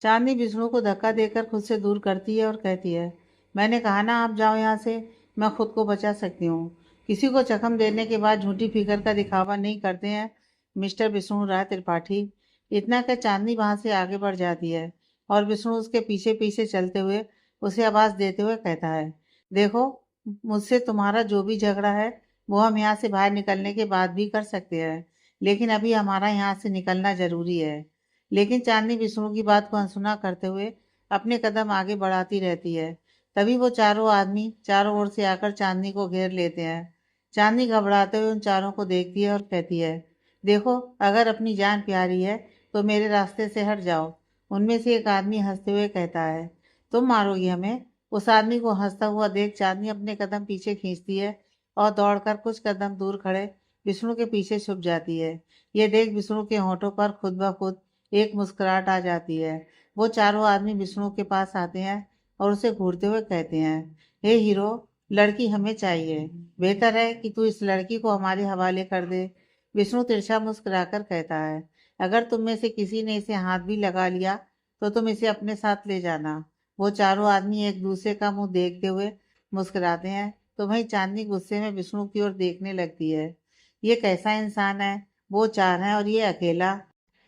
चांदनी विष्णु को धक्का देकर खुद से दूर करती है और कहती है, मैंने कहा ना आप जाओ यहाँ से, मैं खुद को बचा सकती हूँ। किसी को जख्म देने के बाद झूठी फिक्र का दिखावा नहीं करते हैं मिस्टर विष्णु राय त्रिपाठी। इतना कर चांदनी वहां से आगे बढ़ जाती है और विष्णु उसके पीछे पीछे चलते हुए उसे आवाज देते हुए कहता है, देखो, मुझसे तुम्हारा जो भी झगड़ा है वो हम यहाँ से बाहर निकलने के बाद भी कर सकते हैं, लेकिन अभी हमारा यहाँ से निकलना जरूरी है। लेकिन चांदनी विष्णु की बात को अनसुना करते हुए अपने कदम आगे बढ़ाती रहती है। तभी वो चारों आदमी चारों ओर से आकर चांदनी को घेर लेते हैं। चांदनी घबराते हुए उन चारों को देखती है और कहती है, देखो, अगर अपनी जान प्यारी है तो मेरे रास्ते से हट जाओ। उनमें से एक आदमी हंसते हुए कहता है, तुम मारोगी हमें? उस आदमी को हंसता हुआ देख चांदनी अपने कदम पीछे खींचती है और दौड़कर कुछ कदम दूर खड़े विष्णु के पीछे छुप जाती है। ये देख विष्णु के होठों पर खुद ब खुद एक मुस्कुराहट आ जाती है। वो चारों आदमी विष्णु के पास आते हैं और उसे घूरते हुए कहते हैं, हे हीरो, लड़की हमें चाहिए। बेहतर है कि तू इस लड़की को हमारे हवाले कर दे। विष्णु तिरछा मुस्कुराकर कहता है, अगर तुम में से किसी ने इसे हाथ भी लगा लिया तो तुम इसे अपने साथ ले जाना। वो चारों आदमी एक दूसरे का मुंह देखते हुए मुस्कुराते हैं तो वहीं चांदनी गुस्से में विष्णु की ओर देखने लगती है। ये कैसा इंसान है? वो चार हैं और ये अकेला।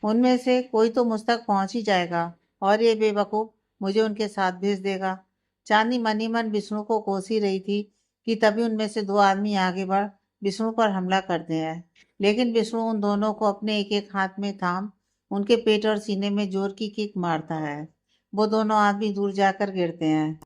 उनमें से कोई तो मुझ तक पहुंच ही जाएगा और ये बेवकूफ मुझे उनके साथ भेज देगा। चांदनी मन ही मन विष्णु को कोस ही रही थी कि तभी उनमें से दो आदमी आगे बढ़ विष्णु पर हमला करते हैं। लेकिन विष्णु उन दोनों को अपने एक एक हाथ में थाम उनके पेट और सीने में जोर की किक मारता है। वो दोनों आदमी दूर जाकर गिरते हैं।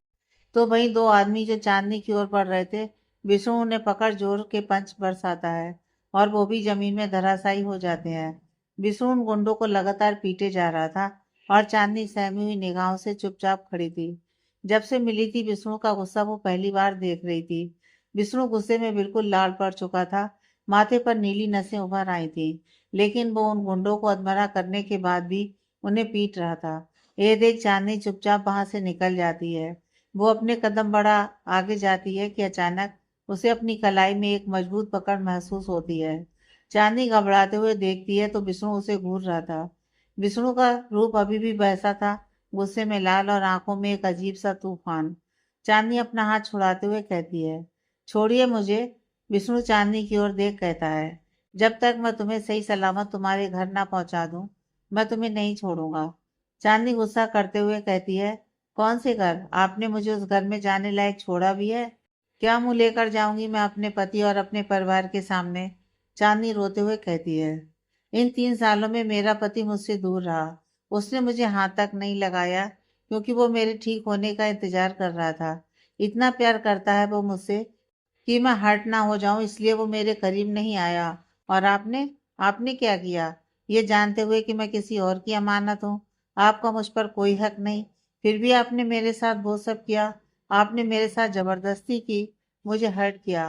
तो वहीं दो आदमी जो चांदनी की ओर बढ़ रहे थे, विष्णु उन्हें पकड़ जोर के पंच बरसाता है और वो भी जमीन में धराशायी हो जाते हैं। विष्णु उन गुंडों को लगातार पीटे जा रहा था और चांदनी सहमी हुई निगाहों से चुपचाप खड़ी थी। जब से मिली थी विष्णु का गुस्सा वो पहली बार देख रही थी। विष्णु गुस्से में बिल्कुल लाल पड़ चुका था। माथे पर नीली नसें उभर आई थी, लेकिन वो उन गुंडों को अधमरा करने के बाद भी उन्हें पीट रहा था। ये देख चांदनी चुपचाप वहां से निकल जाती है। वो अपने कदम बढ़ा आगे जाती है कि अचानक उसे अपनी कलाई में एक मजबूत पकड़ महसूस होती है। चांदनी घबराते हुए देखती है तो विष्णु उसे घूर रहा था। विष्णु का रूप अभी भी वैसा था, गुस्से में लाल और आंखों में एक अजीब सा तूफान। चांदनी अपना हाथ छुड़ाते हुए कहती है, छोड़िए मुझे। विष्णु चांदनी की ओर देख कहता है, जब तक मैं तुम्हें सही सलामत तुम्हारे घर ना पहुंचा दूं मैं तुम्हें नहीं छोड़ूंगा। चांदनी गुस्सा करते हुए कहती है, कौन से घर? आपने मुझे उस घर में जाने लायक छोड़ा भी है? क्या मुंह लेकर जाऊंगी मैं अपने पति और अपने परिवार के सामने? चांदनी रोते हुए कहती है, इन 3 सालों में मेरा पति मुझसे दूर रहा। उसने मुझे हाथ तक नहीं लगाया क्योंकि वो मेरे ठीक होने का इंतजार कर रहा था। इतना प्यार करता है वो मुझसे कि मैं हर्ट ना हो जाऊं, इसलिए वो मेरे करीब नहीं आया। और आपने आपने क्या किया? ये जानते हुए कि मैं किसी और की अमानत हूँ। आपका मुझ पर कोई हक नहीं, फिर भी आपने मेरे साथ वो सब किया। आपने मेरे साथ जबरदस्ती की, मुझे हर्ट किया।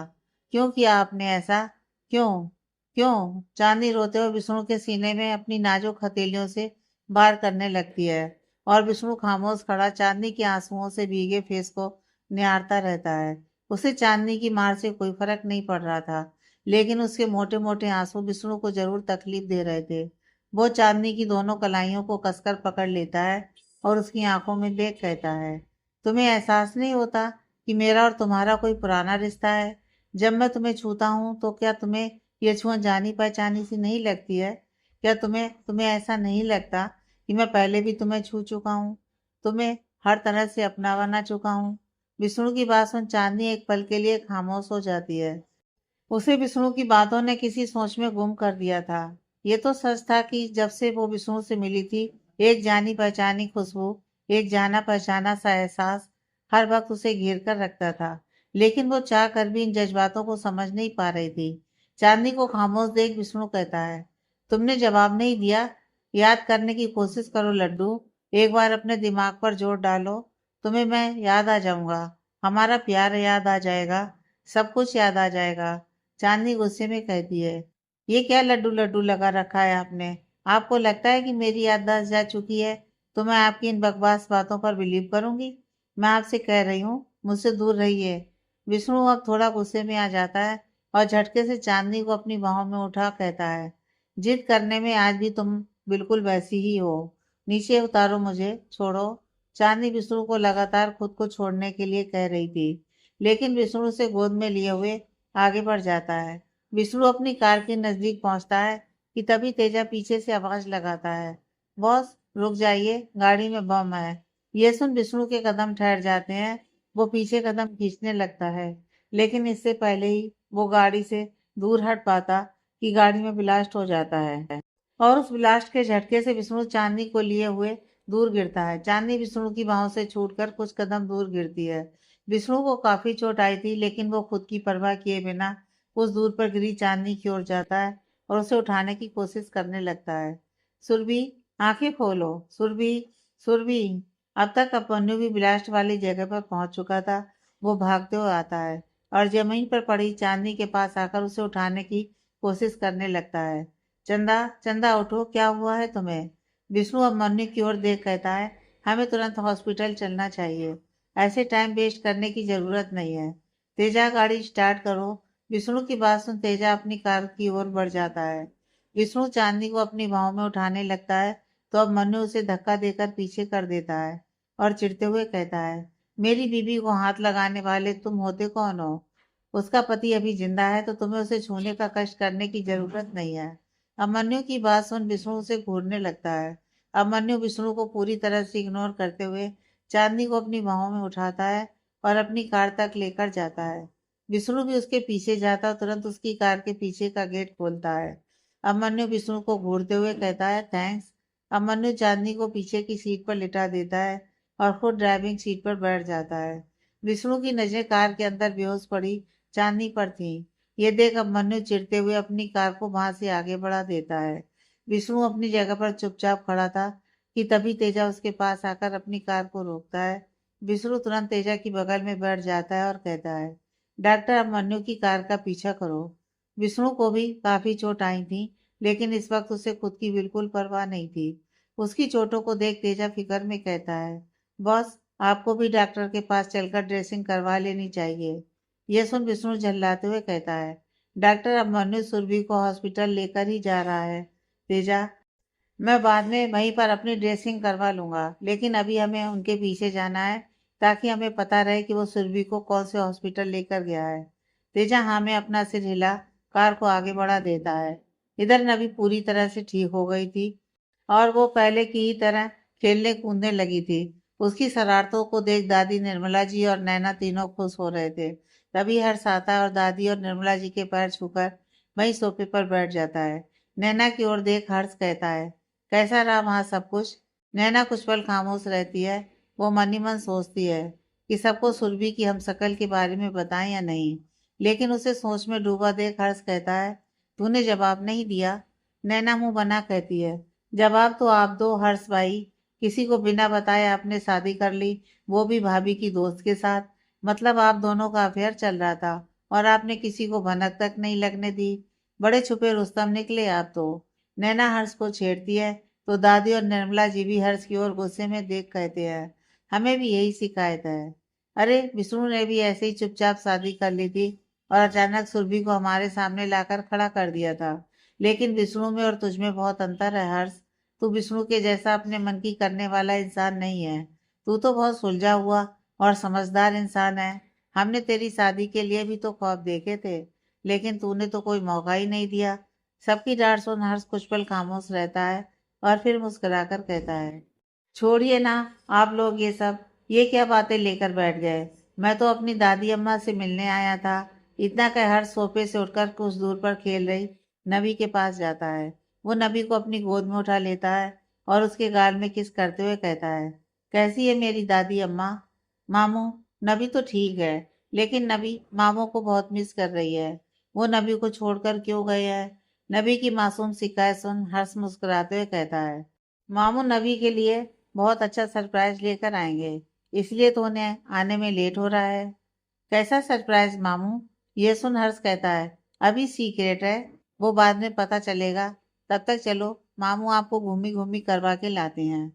क्यों किया आपने ऐसा? क्यों? क्यों? चांदनी रोते हुए विष्णु के सीने में अपनी नाजुक हथेलियों से वार करने लगती है और विष्णु खामोश खड़ा चांदनी के आंसुओं से भीगे फेस को निहारता रहता है। उसे चांदनी की मार से कोई फर्क नहीं पड़ रहा था, लेकिन उसके मोटे मोटे आंसू विष्णु को जरूर तकलीफ दे रहे थे। वो चांदनी की दोनों कलाइयों को कसकर पकड़ लेता है और उसकी आंखों में देख कहता है, तुम्हें एहसास नहीं होता कि मेरा और तुम्हारा कोई पुराना रिश्ता है? जब मैं तुम्हें छूता हूँ तो क्या तुम्हें ये छुआ जानी पहचानी सी नहीं लगती है? क्या तुम्हें तुम्हें ऐसा नहीं लगता कि मैं पहले भी तुम्हें छू चुका हूँ, तुम्हें हर तरह से अपना बना चुका हूँ? विष्णु की बात सुन चांदनी एक पल के लिए खामोश हो जाती है। उसे विष्णु की बातों ने किसी सोच में गुम कर दिया था। ये तो सच था कि जब से वो विष्णु से मिली थी, एक जानी पहचानी खुशबू, एक जाना पहचाना सा एहसास हर वक्त उसे घेर कर रखता था। लेकिन वो चाह कर भी इन जज्बातों को समझ नहीं पा रही थी। चांदनी को खामोश देख विष्णु कहता है, तुमने जवाब नहीं दिया। याद करने की कोशिश करो लड्डू, एक बार अपने दिमाग पर जोर डालो, तुम्हें मैं याद आ जाऊंगा। हमारा प्यार याद आ जाएगा, सब कुछ याद आ जाएगा। चांदनी गुस्से में कहती है, ये क्या लड्डू लड्डू लगा रखा है आपने? आपको लगता है कि मेरी याददाश्त जा चुकी है तो मैं आपकी इन बकवास बातों पर बिलीव करूंगी? मैं आपसे कह रही हूँ, मुझसे दूर रहिए। विष्णु अब थोड़ा गुस्से में आ जाता है और झटके से चांदनी को अपनी बाहों में उठा कहता है, जिद करने में आज भी तुम बिल्कुल वैसी ही हो। नीचे उतारो मुझे, छोड़ो। चांदनी विष्णु को लगातार खुद को छोड़ने के लिए कह रही थी, लेकिन विष्णु उसे गोद में लिए हुए आगे बढ़ जाता है। विष्णु अपनी कार के नजदीक पहुंचता है कि तभी तेजा पीछे से आवाज लगाता है, बॉस रुक जाइए, गाड़ी में बम है। ये सुन विष्णु के कदम ठहर जाते हैं। वो पीछे कदम खींचने लगता है, लेकिन इससे पहले ही वो गाड़ी से दूर हट पाता कि गाड़ी में ब्लास्ट हो जाता है और उस ब्लास्ट के झटके से विष्णु चांदनी को लिए हुए दूर गिरता है। चांदनी विष्णु की बाहों से छूटकर कुछ कदम दूर गिरती है। विष्णु को काफी चोट आई थी, लेकिन वो खुद की परवाह किए बिना उस दूर पर गिरी चांदनी की ओर जाता है और उसे उठाने की कोशिश करने लगता है। सुरभि, आंखें खोलो। सुरभि, सुरभि। अब तक अभिमन्यु भी ब्लास्ट वाली जगह पर पहुंच चुका था। वो भागते हुए आता है और जमीन पर पड़ी चांदनी के पास आकर उसे उठाने की कोशिश करने लगता है। चंदा, चंदा उठो, क्या हुआ है तुम्हें? विष्णु अभिमन्यु की ओर देख कहता है, हमें तुरंत हॉस्पिटल चलना चाहिए। ऐसे टाइम वेस्ट करने की जरूरत नहीं है। तेजा, गाड़ी स्टार्ट करो। विष्णु की बात सुन तेजा अपनी कार की ओर बढ़ जाता है। विष्णु चांदनी को अपनी बाहों में उठाने लगता है तो अभिमन्यु उसे धक्का देकर पीछे कर देता है और चिढ़ते हुए कहता है, मेरी बीबी को हाथ लगाने वाले तुम होते कौन हो? उसका पति अभी जिंदा है तो तुम्हें उसे छूने का कष्ट करने की जरूरत नहीं है। अभिमन्यु की बात सुन विष्णु उसे घूरने लगता है। अभिमन्यु विष्णु को पूरी तरह से इग्नोर करते हुए चांदनी को अपनी बाहों में उठाता है और अपनी कार तक लेकर जाता है। विष्णु भी उसके पीछे जाता और तुरंत उसकी कार के पीछे का गेट खोलता है। अभिमन्यु विष्णु को घूरते हुए कहता है, थैंक्स। अभिमन्यु चांदनी को पीछे की सीट पर लिटा देता है और खुद ड्राइविंग सीट पर बैठ जाता है। विष्णु की नजरें कार के अंदर बेहोश पड़ी चांदनी पर थी। ये देख अभिमन्यु चिढ़ते हुए अपनी कार को वहां से आगे बढ़ा देता है। विष्णु अपनी जगह पर चुपचाप खड़ा था कि तभी तेजा उसके पास आकर अपनी कार को रोकता है। विष्णु तुरंत तेजा की बगल में बैठ जाता है और कहता है, डॉक्टर, अभिमन्यु की कार का पीछा करो। विष्णु को भी काफी चोट आई थी, लेकिन इस वक्त उसे खुद की बिल्कुल परवाह नहीं थी। उसकी चोटों को देख तेजा फिक्र में कहता है, बॉस, आपको भी डॉक्टर के पास चलकर ड्रेसिंग करवा लेनी चाहिए। यह सुन विष्णु झल्लाते हुए कहता है, डॉक्टर, अभिमन्यु सुरभि को हॉस्पिटल लेकर ही जा रहा है। तेजा, मैं बाद में वहीं पर अपनी ड्रेसिंग करवा लूंगा, लेकिन अभी हमें उनके पीछे जाना है ताकि हमें पता रहे कि वो सुरभि को कौन से हॉस्पिटल लेकर गया है। तेजा हाँ में अपना सिर हिला कार को आगे बढ़ा देता है। इधर नवी पूरी तरह से ठीक हो गई थी और वो पहले की ही तरह खेलने कूदने लगी थी। उसकी शरारतों को देख दादी निर्मला जी और नैना तीनों खुश हो रहे थे। तभी हर्ष आता है और दादी और निर्मला जी के पैर छूकर वहीं सोफे पर बैठ जाता है। नैना की ओर देख हर्ष कहता है, कैसा रहा वहाँ सब कुछ? नैना कुछ पल खामोश रहती है। वो मन ही मन सोचती है कि सबको सुरभि की हमशक्ल के बारे में बताएं या नहीं, लेकिन उसे सोच में डूबा देख हर्ष कहता है, तूने जवाब नहीं दिया? नैना मुंह बना कहती है, जवाब तो आप दो हर्ष भाई। किसी को बिना बताए आपने शादी कर ली, वो भी भाभी की दोस्त के साथ। मतलब आप दोनों का अफेयर चल रहा था और आपने किसी को भनक तक नहीं लगने दी। बड़े छुपे रुस्तम निकले आप तो। नैना हर्ष को छेड़ती है तो दादी और निर्मला जी भी हर्ष की ओर गुस्से में देख कहते हैं, हमें भी यही शिकायत है। अरे विष्णु ने भी ऐसे ही चुपचाप शादी कर ली थी और अचानक सुरभि को हमारे सामने लाकर खड़ा कर दिया था। लेकिन विष्णु में और तुझ में बहुत अंतर है हर्ष। तू विष्णु के जैसा अपने मन की करने वाला इंसान नहीं है। तू तो बहुत सुलझा हुआ और समझदार इंसान है। हमने तेरी शादी के लिए भी तो ख्वाब देखे थे, लेकिन तूने तो कोई मौका ही नहीं दिया। सबकी डांट सुन हर्ष कुछ पल खामोश रहता है और फिर मुस्कुराकर कहता है, छोड़िए ना आप लोग ये सब, ये क्या बातें लेकर बैठ गए? मैं तो अपनी दादी अम्मा से मिलने आया था। इतना कह हर्ष सोफे से उठकर कुछ दूर पर खेल रही नबी के पास जाता है। वो नबी को अपनी गोद में उठा लेता है और उसके गाल में किस करते हुए कहता है, कैसी है मेरी दादी अम्मा? मामू, नबी तो ठीक है, लेकिन नबी मामू को बहुत मिस कर रही है। वो नबी को छोड़कर क्यों गए हैं? नबी की मासूम शिकायत सुन हर्ष मुस्कुराते हुए कहता है, मामू नबी के लिए बहुत अच्छा सरप्राइज लेकर आएंगे, इसलिए तो उन्हें आने में लेट हो रहा है। कैसा सरप्राइज मामू? ये सुन हर्ष कहता है, अभी सीक्रेट है, वो बाद में पता चलेगा। तब तक चलो, मामू आपको घूमी घूमी करवा के लाते हैं।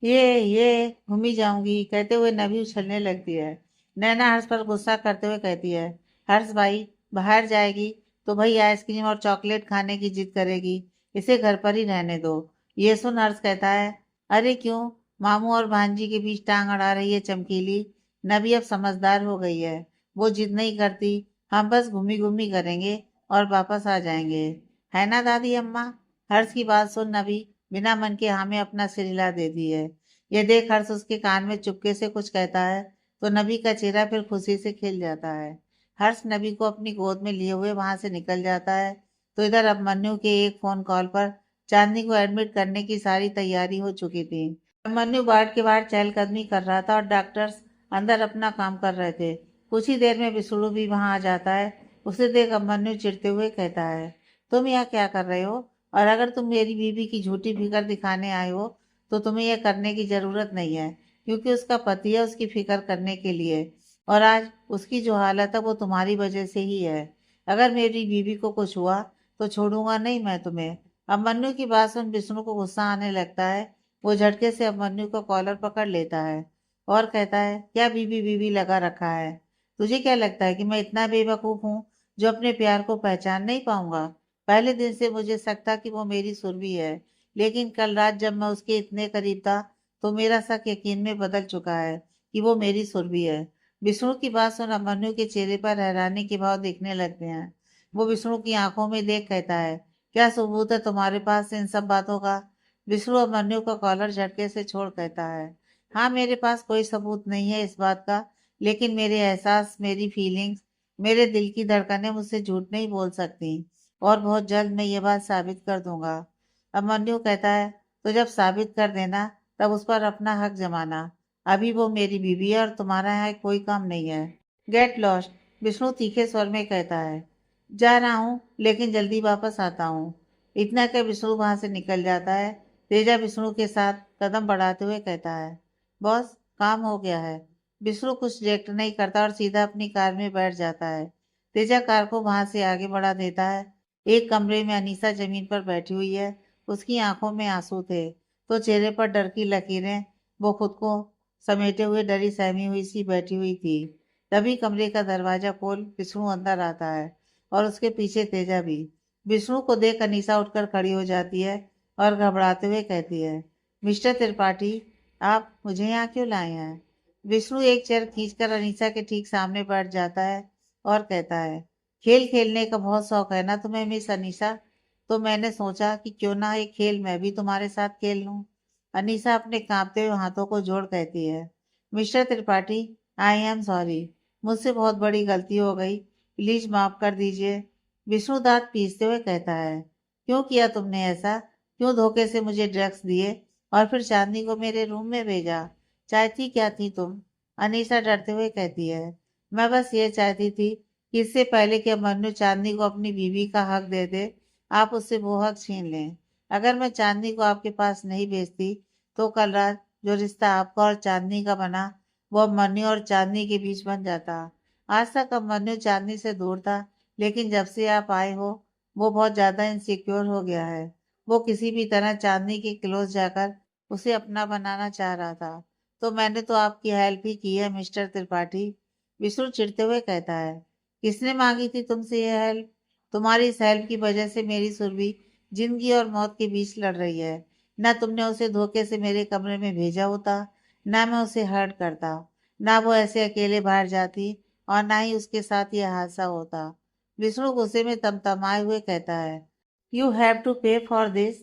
ये घूमी जाऊंगी कहते हुए नभी उछलने लगती है। नैना हर्ष पर गुस्सा करते हुए कहती है, हर्ष भाई, बाहर जाएगी तो भाई आइसक्रीम और चॉकलेट खाने की जिद करेगी, इसे घर पर ही रहने दो। ये सुन हर्ष कहता है, अरे क्यों, मामू और भांजी के बीच टांग अड़ा रही है चमकीली। नबी अब समझदार हो गई है, वो जिद नहीं करती। हम बस घूमी घूमी करेंगे और वापस आ जाएंगे। है ना दादी अम्मा? हर्ष की बात सुन नबी बिना मन के हाँ में अपना सिर हिला देती है। ये देख हर्ष उसके कान में चुपके से कुछ कहता है तो नबी का चेहरा फिर खुशी से खिल जाता है। हर्ष नबी को अपनी गोद में लिए हुए वहां से निकल जाता है तो इधर अभिमन्यु के एक फोन कॉल पर चांदनी को एडमिट करने की सारी तैयारी हो चुकी थी। अभिमन्यु वार्ड के बाहर चहलकदमी कर रहा था और डॉक्टर्स अंदर अपना काम कर रहे थे। कुछ ही देर में विष्णु भी वहां आ जाता है। उसे देख अभिमन्यु चिढ़ते हुए कहता है, तुम यहाँ क्या कर रहे हो? और अगर तुम मेरी बीवी की झूठी फिक्र दिखाने आए हो तो तुम्हें यह करने की जरूरत नहीं है, क्योंकि उसका पति है उसकी फिक्र करने के लिए। और आज उसकी जो हालत है वो तुम्हारी वजह से ही है। अगर मेरी बीवी को कुछ हुआ तो छोड़ूंगा नहीं मैं तुम्हें। अभिमन्यु की बात सुन विष्णु को गुस्सा आने लगता है। वो झटके से अभिमन्यु को कॉलर पकड़ लेता है और कहता है, क्या बीबी बीबी लगा रखा है? तुझे क्या लगता है कि मैं इतना बेवकूफ हूँ जो अपने प्यार को पहचान नहीं पाऊंगा? पहले दिन से मुझे शक था कि वो मेरी सुरभि है, लेकिन कल रात जब मैं उसके इतने करीब था तो मेरा शक यकीन में बदल चुका है कि वो मेरी सुरभि है। विष्णु की बात सुन अभिमन्यु के चेहरे पर हैरानी के भाव दिखने लगते हैं। वो विष्णु की आंखों में देख कहता है, क्या सबूत है तुम्हारे पास इन सब बातों का? विष्णु अभिमन्यु का कॉलर झटके से छोड़ कहता है, हाँ मेरे पास कोई सबूत नहीं है इस बात का, लेकिन मेरे एहसास, मेरी फीलिंग्स, मेरे दिल की धड़कनें मुझसे झूठ नहीं बोल सकती। और बहुत जल्द मैं ये बात साबित कर दूंगा। अभिमन्यु कहता है, तो जब साबित कर देना तब उस पर अपना हक जमाना। अभी वो मेरी बीवी है और तुम्हारा यहाँ कोई काम नहीं है। गेट लॉस्ट, विष्णु तीखे स्वर में कहता है। जा रहा हूँ लेकिन जल्दी वापस आता हूँ। इतना कर विष्णु वहां से निकल जाता है। तेजा विष्णु के साथ कदम बढ़ाते हुए कहता है, बॉस काम हो गया है। विष्णु कुछ रिएक्ट नहीं करता और सीधा अपनी कार में बैठ जाता है। तेजा कार को वहां से आगे बढ़ा देता है। एक कमरे में अनीसा जमीन पर बैठी हुई है। उसकी आंखों में आंसू थे तो चेहरे पर डर की लकीरें। वो खुद को समेटे हुए डरी सहमी हुई सी बैठी हुई थी। तभी कमरे का दरवाजा खोल विष्णु अंदर आता है और उसके पीछे तेजा भी। विष्णु को देख अनीसा उठकर खड़ी हो जाती है और घबराते हुए कहती है, मिस्टर त्रिपाठी, आप मुझे यहाँ क्यों लाए हैं? विष्णु एक चेयर खींचकर अनीसा के ठीक सामने बैठ जाता है और कहता है, खेल खेलने का बहुत शौक है ना तुम्हें मिस अनीसा? तो मैंने सोचा कि क्यों ना एक खेल मैं भी तुम्हारे साथ खेल लूं। अनीसा अपने कांपते हुए हाथों को जोड़ कहती है, mister Tripathi, I am sorry, मुझसे बहुत बड़ी गलती हो गई, प्लीज माफ कर दीजिए। विष्णु दांत पीसते हुए कहता है, क्यों किया तुमने ऐसा? क्यों धोखे से मुझे ड्रग्स दिए और फिर चांदनी को मेरे रूम में भेजा? चाहती क्या थी तुम? अनीसा डरते हुए कहती है, मैं बस ये चाहती थी कि इससे पहले कि अभिमन्यु चांदनी को अपनी बीवी का हक दे दे, आप उससे वो हक छीन लें। अगर मैं चांदनी को आपके पास नहीं भेजती तो कल रात जो रिश्ता आपका और चांदनी का बना वो अभिमन्यु और चांदनी के बीच बन जाता। आज तक अभिमन्यु चांदनी से दूर था, लेकिन जब से आप आए हो वो बहुत ज्यादा इनसिक्योर हो गया है। वो किसी भी तरह चांदनी के क्लोज जाकर उसे अपना बनाना चाह रहा था। तो मैंने तो आपकी हेल्प ही की है मिस्टर त्रिपाठी। विष्णु चिढ़ते हुए कहता है, किसने मांगी थी तुमसे यह हेल्प? तुम्हारी इस हेल्प की वजह से मेरी सुरभि जिंदगी और मौत के बीच लड़ रही है। ना तुमने उसे धोखे से मेरे कमरे में भेजा होता, ना मैं उसे हर्ट करता, ना वो ऐसे अकेले बाहर जाती, और ना ही उसके साथ यह हादसा होता। विष्णु गुस्से में तमतमाए हुए कहता है, यू हैव टू पे फॉर दिस।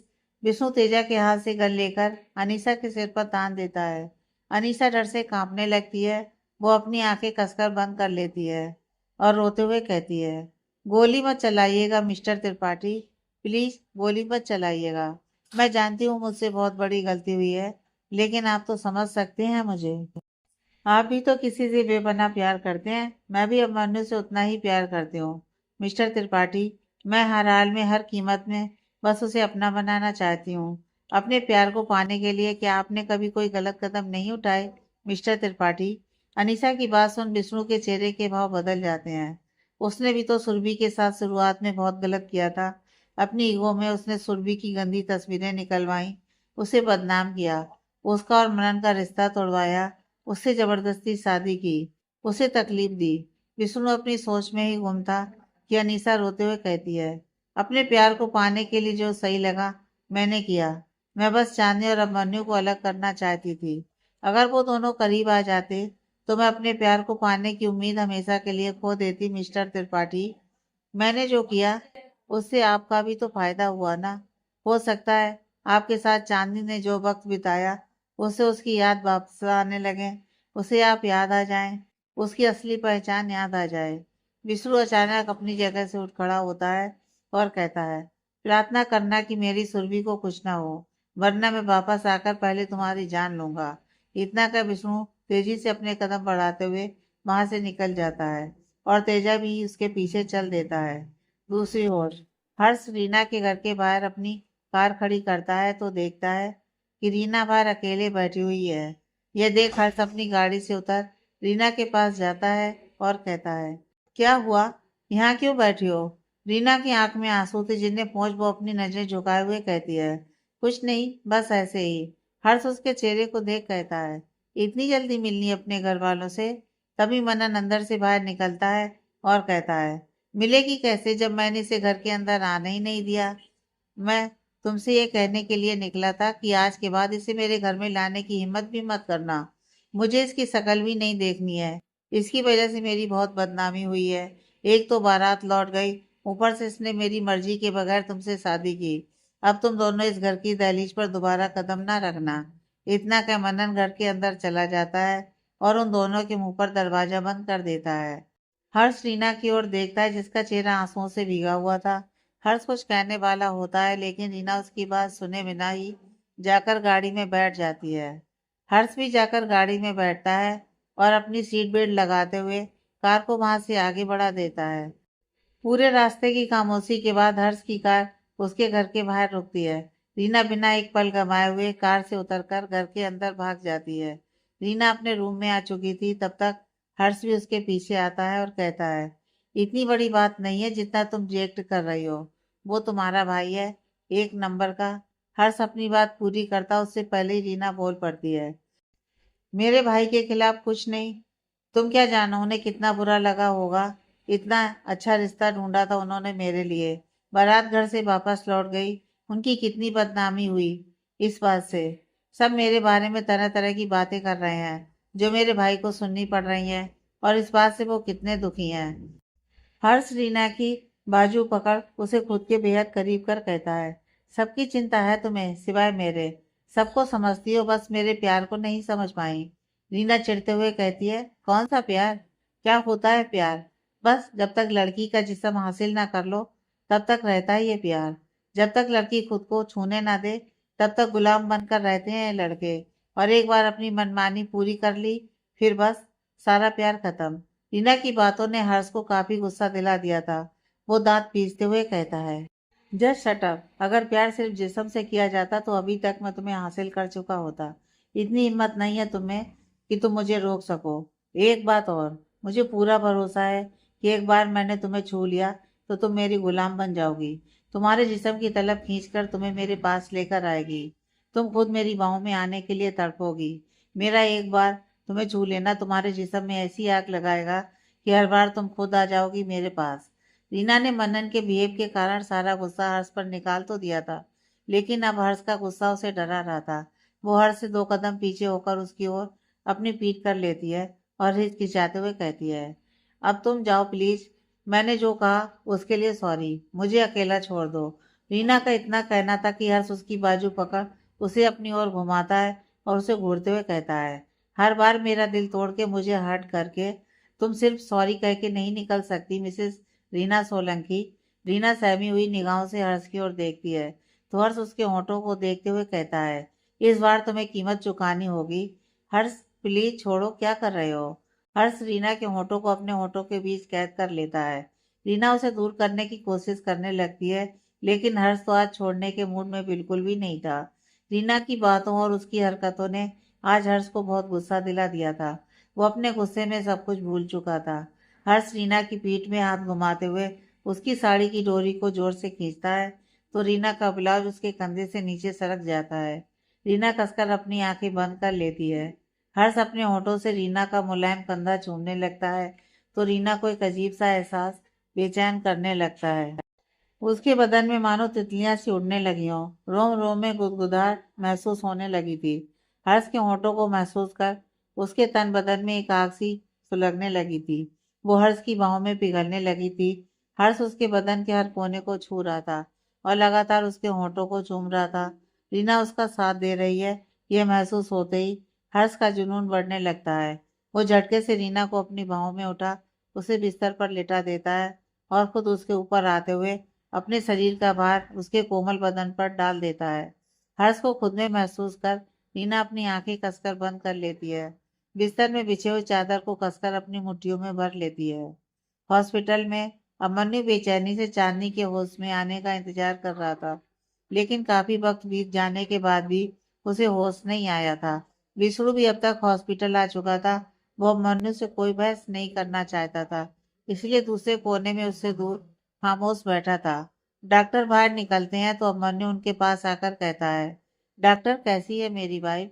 विष्णु तेजा के हाथ से गन लेकर अनीसा के सिर पर तान देता है। अनीसा डर से कांपने लगती है। वो अपनी आंखें कसकर बंद कर लेती है और रोते हुए कहती है, गोली मत चलाइएगा मिस्टर त्रिपाठी, प्लीज गोली मत चलाइएगा। मैं जानती हूँ मुझसे बहुत बड़ी गलती हुई है, लेकिन आप तो समझ सकते हैं मुझे। आप भी तो किसी से बेपनाह प्यार करते हैं, मैं भी अभिमन्यु से उतना ही प्यार करती हूँ। मिस्टर त्रिपाठी, मैं हर हाल में हर कीमत में बस उसे अपना बनाना चाहती हूँ। अपने प्यार को पाने के लिए क्या आपने कभी कोई गलत कदम नहीं उठाए मिस्टर त्रिपाठी? अनीसा की बात सुन विष्णु के चेहरे के भाव बदल जाते हैं। उसने भी तो सुरभि के साथ शुरुआत में बहुत गलत किया था। अपनी ईगो में उसने सुरभि की गंदी तस्वीरें निकलवाई, उसे बदनाम किया, उसका और मनन का रिश्ता तोड़वाया, उससे जबरदस्ती शादी की, उसे तकलीफ दी। विष्णु अपनी सोच में ही गुम था कि अनीसा रोते हुए कहती है, अपने प्यार को पाने के लिए जो सही लगा मैंने किया, मैं बस चांदनी और अभिमन्यु को अलग करना चाहती थी। अगर वो दोनों करीब आ जाते तो मैं अपने प्यार को पाने की उम्मीद हमेशा के लिए खो देती। मिस्टर त्रिपाठी, मैंने जो किया उससे आपका भी तो फायदा हुआ ना। हो सकता है आपके साथ चांदनी ने जो वक्त बिताया उससे उसकी याद वापस आने लगे, उसे आप याद आ जाएं, उसकी असली पहचान याद आ जाए। विष्णु अचानक अपनी जगह से उठ खड़ा होता है और कहता है, प्रार्थना करना कि मेरी सुरभि को कुछ ना हो, वरना मैं वापस आकर पहले तुम्हारी जान लूंगा। इतना कर विष्णु तेजी से अपने कदम बढ़ाते हुए वहां से निकल जाता है और तेजा भी उसके पीछे चल देता है। दूसरी ओर हर्ष रीना के घर के बाहर अपनी कार खड़ी करता है तो देखता है कि रीना बाहर अकेले बैठी हुई है। यह देख हर्ष अपनी गाड़ी से उतर रीना के पास जाता है और कहता है, क्या हुआ, यहाँ क्यों बैठी हो? रीना की आंख में आंसू थे जिन्हें पहुंच वो अपनी नजरें झुकाए हुए कहती है, कुछ नहीं, बस ऐसे ही। हर्ष उसके चेहरे को देख कहता है, इतनी जल्दी मिलनी अपने घर वालों से? तभी मनन अंदर से बाहर निकलता है और कहता है, मिलेगी कैसे जब मैंने इसे घर के अंदर आने ही नहीं दिया। मैं तुमसे ये कहने के लिए निकला था कि आज के बाद इसे मेरे घर में लाने की हिम्मत भी मत करना। मुझे इसकी शकल भी नहीं देखनी है। इसकी वजह से मेरी बहुत बदनामी हुई है। एक तो बारात लौट गई, ऊपर से इसने मेरी मर्जी के बगैर तुमसे शादी की। अब तुम दोनों इस घर की दहलीज पर दोबारा कदम ना रखना। इतना कह मनन घर के अंदर चला जाता है और उन दोनों के मुंह पर दरवाजा बंद कर देता है। हर्ष रीना की ओर देखता है जिसका चेहरा आंसुओं से भीगा हुआ था। हर्ष कुछ कहने वाला होता है लेकिन रीना उसकी बात सुने बिना ही जाकर गाड़ी में बैठ जाती है। हर्ष भी जाकर गाड़ी में बैठता है और अपनी सीट बेल्ट लगाते हुए कार को वहां से आगे बढ़ा देता है। पूरे रास्ते की खामोशी के बाद हर्ष की कार उसके घर के बाहर रुकती है। रीना बिना एक पल गंवाए हुए कार से उतरकर घर के अंदर भाग जाती है। रीना अपने रूम में आ चुकी थी तब तक हर्ष भी उसके पीछे आता है और कहता है, इतनी बड़ी बात नहीं है जितना तुम रिएक्ट कर रही हो। वो तुम्हारा भाई है, एक नंबर का। हर्ष अपनी बात पूरी करता उससे पहले ही रीना बोल पड़ती है, मेरे भाई के खिलाफ कुछ नहीं। तुम क्या जानो उन्हें कितना बुरा लगा होगा। इतना अच्छा रिश्ता ढूंढा था उन्होंने मेरे लिए। बारात घर से वापस लौट गई, उनकी कितनी बदनामी हुई इस बात से। सब मेरे बारे में तरह तरह की बातें कर रहे हैं जो मेरे भाई को सुननी पड़ रही हैं, और इस बात से वो कितने दुखी हैं। हर्ष रीना की बाजू पकड़ उसे खुद के बेहद करीब कर कहता है, सबकी चिंता है तुम्हें सिवाय मेरे। सबको समझती हो, बस मेरे प्यार को नहीं समझ पाई। रीना चिढ़ते हुए कहती है, कौन सा प्यार? क्या होता है प्यार? बस जब तक लड़की का जिस्म हासिल ना कर लो तब तक रहता है ये प्यार। जब तक लड़की खुद को छूने ना दे तब तक गुलाम बनकर रहते हैं ये लड़के। और एक बार अपनी मनमानी पूरी कर ली फिर बस सारा प्यार खत्म। रीना की बातों ने हर्ष को काफी गुस्सा दिला दिया था। वो दांत पीसते हुए कहता है, जस्ट शट अप। अगर प्यार सिर्फ जिस्म से किया जाता तो अभी तक मैं तुम्हें हासिल कर चुका होता। इतनी हिम्मत नहीं है तुम्हें कि तुम मुझे रोक सको। एक बात और, मुझे पूरा भरोसा है कि एक बार मैंने तुम्हें छू लिया तो तुम मेरी गुलाम बन जाओगी। तुम्हारे जिस्म की तलब खींचकर तुम्हें मेरे पास लेकर आएगी। तुम खुद मेरी बाहों में आने के लिए तड़पोगी। मेरा एक बार तुम्हें छू लेना तुम्हारे जिस्म में ऐसी आग लगाएगा कि हर बार तुम खुद आ जाओगी मेरे पास। रीना ने मनन के बिहेव के कारण सारा गुस्सा हर्ष पर निकाल तो दिया था, लेकिन अब हर्ष का गुस्सा उसे डरा रहा था। वो हर्ष से 2 कदम पीछे होकर उसकी ओर अपनी पीठ कर लेती है और हिचकिचाते हुए कहती है, अब तुम जाओ प्लीज। मैंने जो कहा उसके लिए सॉरी, मुझे अकेला छोड़ दो। रीना का इतना कहना था कि हर्ष उसकी बाजू पकड़ उसे अपनी ओर घुमाता है और उसे घूरते हुए कहता है, हर बार मेरा दिल तोड़ के मुझे हर्ट करके तुम सिर्फ सॉरी कह के नहीं निकल सकती मिसेस रीना सोलंकी। रीना सहमी हुई निगाहों से हर्ष की ओर देखती है तो हर्ष उसके होंठों को देखते हुए कहता है, इस बार तुम्हें कीमत चुकानी होगी। हर्ष प्लीज छोड़ो, क्या कर रहे हो? हर्ष रीना के होंठों को अपने होंठों के बीच कैद कर लेता है। रीना उसे दूर करने की कोशिश करने लगती है लेकिन हर्ष तो आज छोड़ने के मूड में बिल्कुल भी नहीं था। रीना की बातों और उसकी हरकतों ने आज हर्ष को बहुत गुस्सा दिला दिया था। वो अपने गुस्से में सब कुछ भूल चुका था। हर्ष रीना की पीठ में हाथ घुमाते हुए उसकी साड़ी की डोरी को जोर से खींचता है तो रीना का ब्लाउज उसके कंधे से नीचे सरक जाता है। रीना कसकर अपनी आंखें बंद कर लेती है। हर्ष अपने होठों से रीना का मुलायम कंधा चूमने लगता है तो रीना को एक अजीब सा एहसास बेचैन करने लगता है। उसके बदन में मानो तितलियां सी उड़ने लगी हों। रोम रोम में गुदगुदाहट महसूस होने लगी थी। हर्ष के होठों को महसूस कर उसके तन बदन में एक आग सी सुलगने लगी थी। वो हर्ष की बाहों में पिघलने लगी थी। हर्ष उसके बदन के हर कोने को छू रहा था और लगातार उसके होठों को चूम रहा था। रीना उसका साथ दे रही है, यह महसूस होते ही हर्ष का जुनून बढ़ने लगता है। वो झटके से रीना को अपनी बाहों में उठा उसे बिस्तर पर लेटा देता है और खुद उसके ऊपर आते हुए अपने शरीर का भार उसके कोमल बदन पर डाल देता है। हर्ष को खुद में महसूस कर रीना अपनी आंखें कसकर बंद कर लेती है। बिस्तर में बिछे हुए चादर को कसकर अपनी मुट्ठियों में भर लेती है। हॉस्पिटल में अमन्यु बेचैनी से चांदनी के होश में आने का इंतजार कर रहा था, लेकिन काफी वक्त बीत जाने के बाद भी उसे होश नहीं आया था। विष्णु भी अब तक हॉस्पिटल आ चुका था। वो अमन्यु से कोई बहस नहीं करना चाहता था, इसलिए दूसरे कोने में उससे दूर खामोश बैठा था। डॉक्टर बाहर निकलते हैं तो अभिमन्यु उनके पास आकर कहता है, डॉक्टर कैसी है मेरी वाइफ?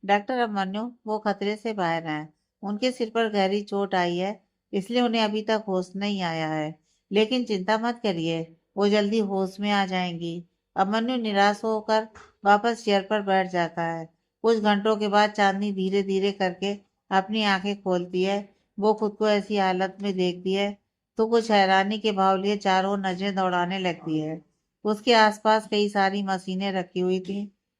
डॉक्टर अभिमन्यु वो खतरे से बाहर हैं। उनके सिर पर गहरी चोट आई है, इसलिए उन्हें अभी तक होश नहीं आया है, लेकिन चिंता मत करिए, वो जल्दी होश में आ जाएंगी। अभिमन्यु निराश होकर वापस चेयर पर बैठ जाता है। कुछ घंटों के बाद चांदनी धीरे धीरे करके अपनी आंखें खोलती है। वो खुद को ऐसी हालत में देखती है तो कुछ हैरानी के भाव लिए चारों ओर नजरें दौड़ाने लगती है। उसके आसपास कई सारी मशीनें रखी हुई थी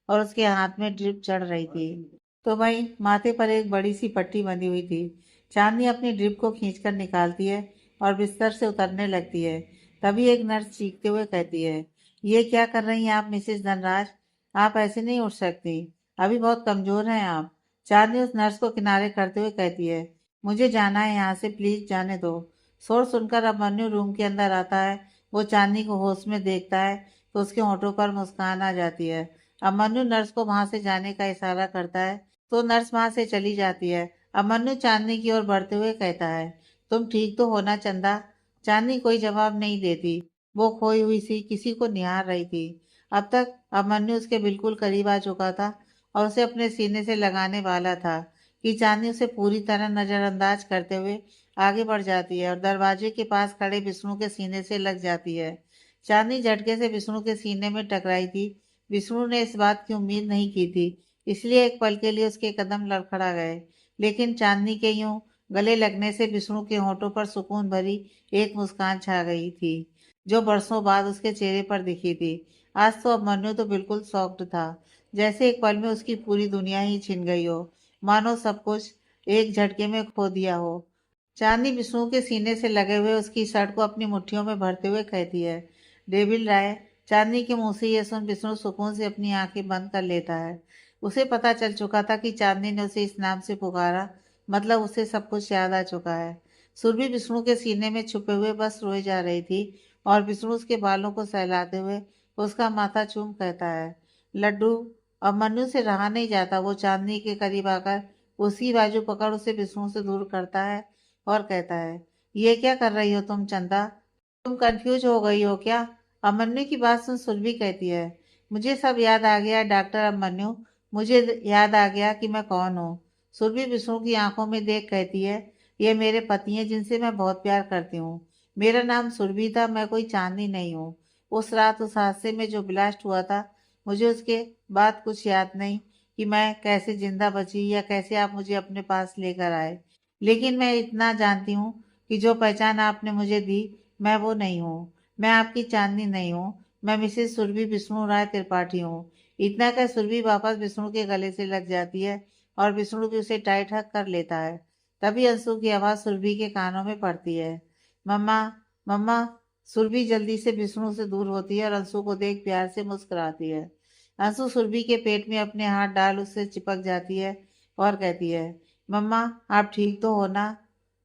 और उसके हाथ में ड्रिप चढ़ रही थी। तो भाई माथे पर एक बड़ी सी पट्टी बंधी हुई थी। चांदनी अपनी ड्रिप को खींचकर निकालती है और बिस्तर से उतरने लगती है। तभी एक नर्स चीखते हुए कहती है, ये क्या कर रही हैं आप मिसेस धनराज? आप ऐसे नहीं उठ सकती, अभी बहुत कमजोर हैं आप। चांदनी उस नर्स को किनारे करते हुए कहती है, मुझे जाना है यहाँ से, प्लीज जाने दो। शोर सुनकर अभिमन्यु रूम के अंदर आता है। वो चांदनी को होश में देखता है तो उसके होठों पर मुस्कान आ जाती है। अभिमन्यु नर्स को वहां से जाने का इशारा करता है तो नर्स वहां से चली जाती है। अभिमन्यु चांदनी की ओर बढ़ते हुए कहता है, तुम ठीक तो हो ना चंदा? चांदनी कोई जवाब नहीं देती। वो खोई हुई सी किसी को निहार रही थी। अब तक अभिमन्यु उसके बिल्कुल करीब आ चुका था और उसे अपने सीने से लगाने वाला था कि चांदनी उसे पूरी तरह नजरअंदाज करते हुए आगे बढ़ जाती है और दरवाजे के पास खड़े विष्णु के सीने से लग जाती है। चांदनी झटके से विष्णु के सीने में टकराई थी। विष्णु ने इस बात की उम्मीद नहीं की थी, इसलिए एक पल के लिए उसके कदम लड़खड़ा गए। लेकिन चांदनी के यूं गले लगने से विष्णु के होठों पर सुकून भरी एक मुस्कान छा गई थी, जो बरसों बाद उसके चेहरे पर दिखी थी। आज तो अभिमन्यु तो बिल्कुल शॉक्ड था, जैसे एक पल में उसकी पूरी दुनिया ही छिन गई हो, मानो सब कुछ एक झटके में खो दिया हो। चांदनी विष्णु के सीने से लगे हुए उसकी शर्ट को अपनी मुट्ठियों में भरते हुए कहती है, डेविल राय। चांदनी के मुंह से यह सुन विष्णु सुकून से अपनी आंखें बंद कर लेता है। उसे पता चल चुका था कि चांदनी ने उसे इस नाम से पुकारा, मतलब उसे सब कुछ याद आ चुका है। सुरभि विष्णु के सीने में छुपे हुए बस रोए जा रही थी और विष्णु उसके बालों को सहलाते हुए उसका माथा चूम कहता है, लड्डू। अब मन्नू से रहा नहीं जाता। वो चांदनी के करीब आकर उसकी बाजू पकड़ उसे विष्णु से दूर करता है और कहता है, ये क्या कर रही हो तुम चंदा? तुम कंफ्यूज हो गई हो क्या? अमन्यु की बात सुन सुरभि कहती है, मुझे सब याद आ गया डॉक्टर अमन्यु, मुझे याद आ गया कि मैं कौन हूँ। सुरभि विष्णु की आंखों में देख कहती है, ये मेरे पति हैं जिनसे मैं बहुत प्यार करती हूँ। मेरा नाम सुरभि था, मैं कोई चांदनी नहीं हूँ। उस रात उस हादसे में जो ब्लास्ट हुआ था, मुझे उसके बाद कुछ याद नहीं कि मैं कैसे जिंदा बची या कैसे आप मुझे अपने पास लेकर आए। लेकिन मैं इतना जानती हूँ कि जो पहचान आपने मुझे दी, मैं वो नहीं हूँ। मैं आपकी चांदनी नहीं हूँ। मैं मिसेस सुरभि विष्णु राय त्रिपाठी हूँ। इतना कह सुरभि वापस विष्णु के गले से लग जाती है और विष्णु भी उसे टाइट हक कर लेता है। तभी अंशु की आवाज सुरभि के कानों में पड़ती है, मम्मा, मम्मा। सुरभि जल्दी से विष्णु से दूर होती है और अंशु को देख प्यार से मुस्कुराती है। अंशु सुरभि के पेट में अपने हाथ डाल उससे चिपक जाती है और कहती है, मम्मा आप ठीक तो हो ना?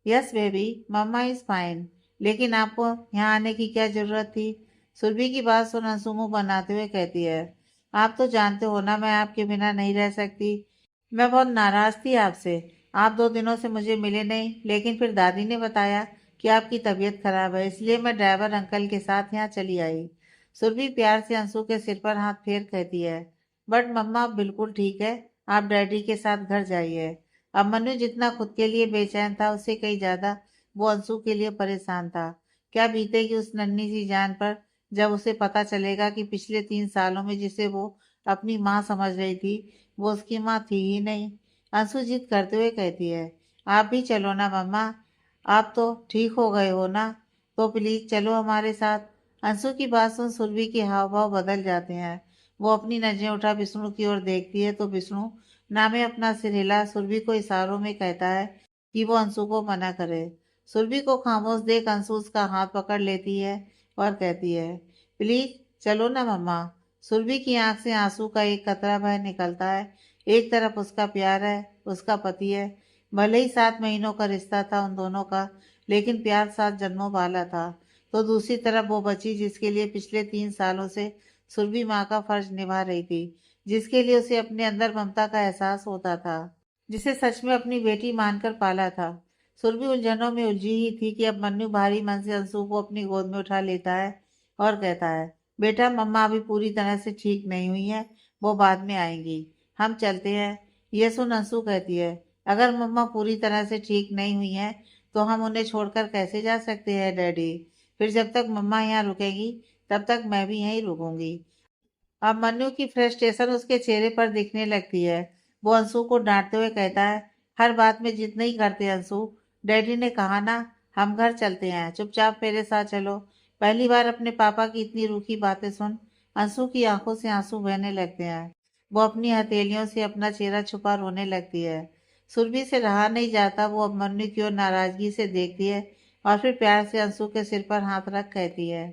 Yes baby, mamma is fine. लेकिन आपको यहाँ आने की क्या जरूरत थी? सुरभि की बात सुन अंशु मुंह बनाते हुए कहती है, आप तो जानते हो ना मैं आपके बिना नहीं रह सकती। मैं बहुत नाराज थी आपसे। आप 2 दिनों से मुझे मिले नहीं, लेकिन फिर दादी ने बताया कि आपकी तबीयत खराब है, इसलिए मैं ड्राइवर अंकल के साथ यहाँ चली आई। सुरभि प्यार से अंशु के सिर पर हाथ फेर कहती है, बट मम्मा बिल्कुल ठीक है, आप डैडी के साथ घर जाइए। अब मनु जितना खुद के लिए बेचैन था, उससे कहीं ज्यादा वो अंशु के लिए परेशान था। क्या बीतेगी उस नन्ही सी जान पर जब उसे पता चलेगा कि पिछले 3 सालों में जिसे वो अपनी माँ समझ रही थी वो उसकी माँ थी ही नहीं। अंशु जिद करते हुए कहती है, आप भी चलो ना मम्मा, आप तो ठीक हो गए हो ना, तो प्लीज चलो हमारे साथ। अंशु की बात सुन सुरभि के हाव भाव बदल जाते हैं। वो अपनी नजरें उठा विष्णु की ओर देखती है तो विष्णु नामे अपना सिर हिला सुरभि को इशारों में कहता है कि वो अंशु को मना करे। सुरभि को खामोश देख अंशु उसका हाथ पकड़ लेती है और कहती है, प्लीज चलो ना मम्मा। सुरभि की आंख से आंसू का एक कतरा बह निकलता है। एक तरफ उसका प्यार है, उसका पति है, भले ही 7 महीनों का रिश्ता था उन दोनों का, लेकिन प्यार 7 जन्मों वाला था। तो दूसरी तरफ वो बच्ची जिसके लिए पिछले 3 सालों से सुरभि माँ का फर्ज निभा रही थी, जिसके लिए उसे अपने अंदर ममता का एहसास होता था, जिसे सच में अपनी बेटी मानकर पाला था। सुरभि उलझनों में उलझी ही थी कि अब मन्नू भारी मन से अंशु को अपनी गोद में उठा लेता है और कहता है, बेटा मम्मा अभी पूरी तरह से ठीक नहीं हुई है, वो बाद में आएंगी, हम चलते हैं। ये सुन अंशु कहती है, अगर मम्मा पूरी तरह से ठीक नहीं हुई है तो हम उन्हें छोड़कर कैसे जा सकते हैं डैडी। फिर जब तक मम्मा यहाँ रुकेगी तब तक मैं भी यहीं रुकूंगी। अब मन्नू की फ्रस्ट्रेशन उसके चेहरे पर दिखने लगती है। वो अंशु को डांटते हुए कहता है, हर बात में जिद नहीं करते अंशु, डैडी ने कहा ना, हम घर चलते हैं, चुपचाप मेरे साथ चलो। पहली बार अपने पापा की इतनी रूखी बातें सुन अंशु की आंखों से आंसू बहने लगते हैं। वो अपनी हथेलियों से अपना चेहरा छुपा रोने लगती है। सुरभि से रहा नहीं जाता, वो अब मन्नू की ओर नाराजगी से देखती है और फिर प्यार से अंशु के सिर पर हाथ रख कहती है,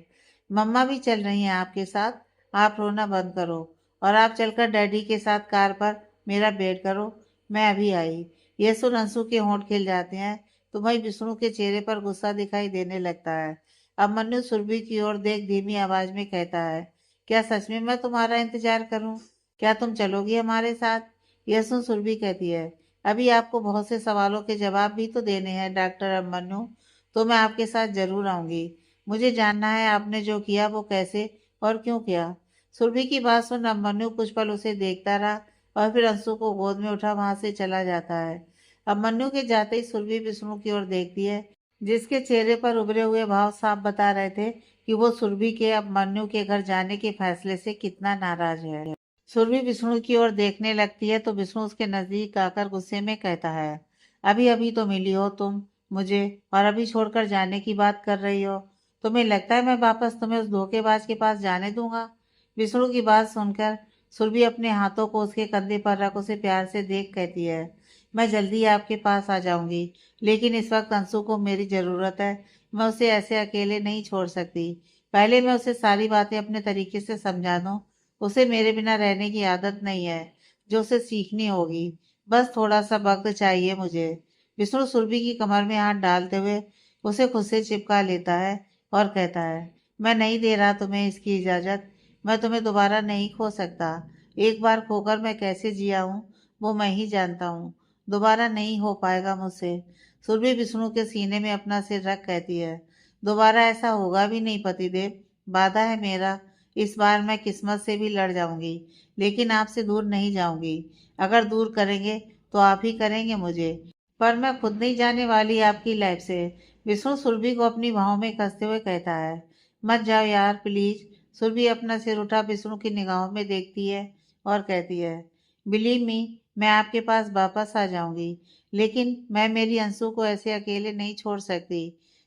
मम्मा भी चल रही हैं आपके साथ, आप रोना बंद करो और आप चलकर डैडी के साथ कार पर मेरा वेट करो, मैं अभी आई। ये सुन अंशु के होंठ खिल जाते हैं तो वही विष्णु के चेहरे पर गुस्सा दिखाई देने लगता है। अब मन्नू सुरभि की ओर देख धीमी आवाज में कहता है, क्या सच में मैं तुम्हारा इंतजार करूं? क्या तुम चलोगी हमारे साथ? यह सुन सुरभि कहती है, अभी आपको बहुत से सवालों के जवाब भी तो देने हैं डॉक्टर अभिमन्यु, तो मैं आपके साथ जरूर आऊंगी। मुझे जानना है आपने जो किया वो कैसे और क्यों किया। सुरभि की बात सुन अभिमन्यु कुछ पल उसे देखता रहा और फिर अंशु को गोद में उठा वहां से चला जाता है। अभिमन्यु के जाते ही सुरभि विष्णु की ओर देखती है, जिसके चेहरे पर उभरे हुए भाव साफ बता रहे थे कि वो सुरभि के अभिमन्यु के घर जाने के फैसले से कितना नाराज है। सुरभि विष्णु की ओर देखने लगती है तो विष्णु उसके नजदीक आकर गुस्से में कहता है, अभी अभी तो मिली हो तुम मुझे और अभी छोड़कर जाने की बात कर रही हो। तुम्हें लगता है मैं वापस तुम्हें उस धोखेबाज के पास जाने दूंगा? विष्णु की बात सुनकर सुरभि अपने हाथों को उसके कंधे पर रख उसे प्यार से देख कहती है, मैं जल्दी आपके पास आ जाऊंगी, लेकिन इस वक्त अंशु को मेरी जरूरत है, मैं उसे ऐसे अकेले नहीं छोड़ सकती। पहले मैं उसे सारी बातें अपने तरीके से समझा दूं, उसे मेरे बिना रहने की आदत नहीं है, जो उसे सीखनी होगी। बस थोड़ा सा वक्त चाहिए मुझे। विष्णु सुरभि की कमर में हाथ डालते हुए उसे खुद से चिपका लेता है और कहता है, मैं नहीं दे रहा तुम्हें इसकी इजाजत, मैं तुम्हें दोबारा नहीं खो सकता। एक बार खोकर मैं कैसे जिया हूँ वो मैं ही जानता हूँ, दोबारा नहीं हो पाएगा मुझसे। सुरभि विष्णु के सीने में अपना सिर रख कहती है, दोबारा ऐसा होगा भी नहीं पतिदेव, वादा है मेरा, इस बार मैं किस्मत से भी लड़ जाऊंगी, लेकिन आपसे दूर नहीं जाऊंगी। अगर दूर करेंगे तो आप ही करेंगे मुझे, पर मैं खुद नहीं जाने वाली आपकी लाइफ से। विष्णु सुरभि को अपनी बाहों में कसते हुए कहता है, मत जाओ यार प्लीज। सुरभि अपना सिर उठा विष्णु की निगाहों में देखती है और कहती है, बिलीव मी, मैं आपके पास वापस आ जाऊंगी, लेकिन मैं मेरी अंशु को ऐसे अकेले नहीं छोड़ सकती।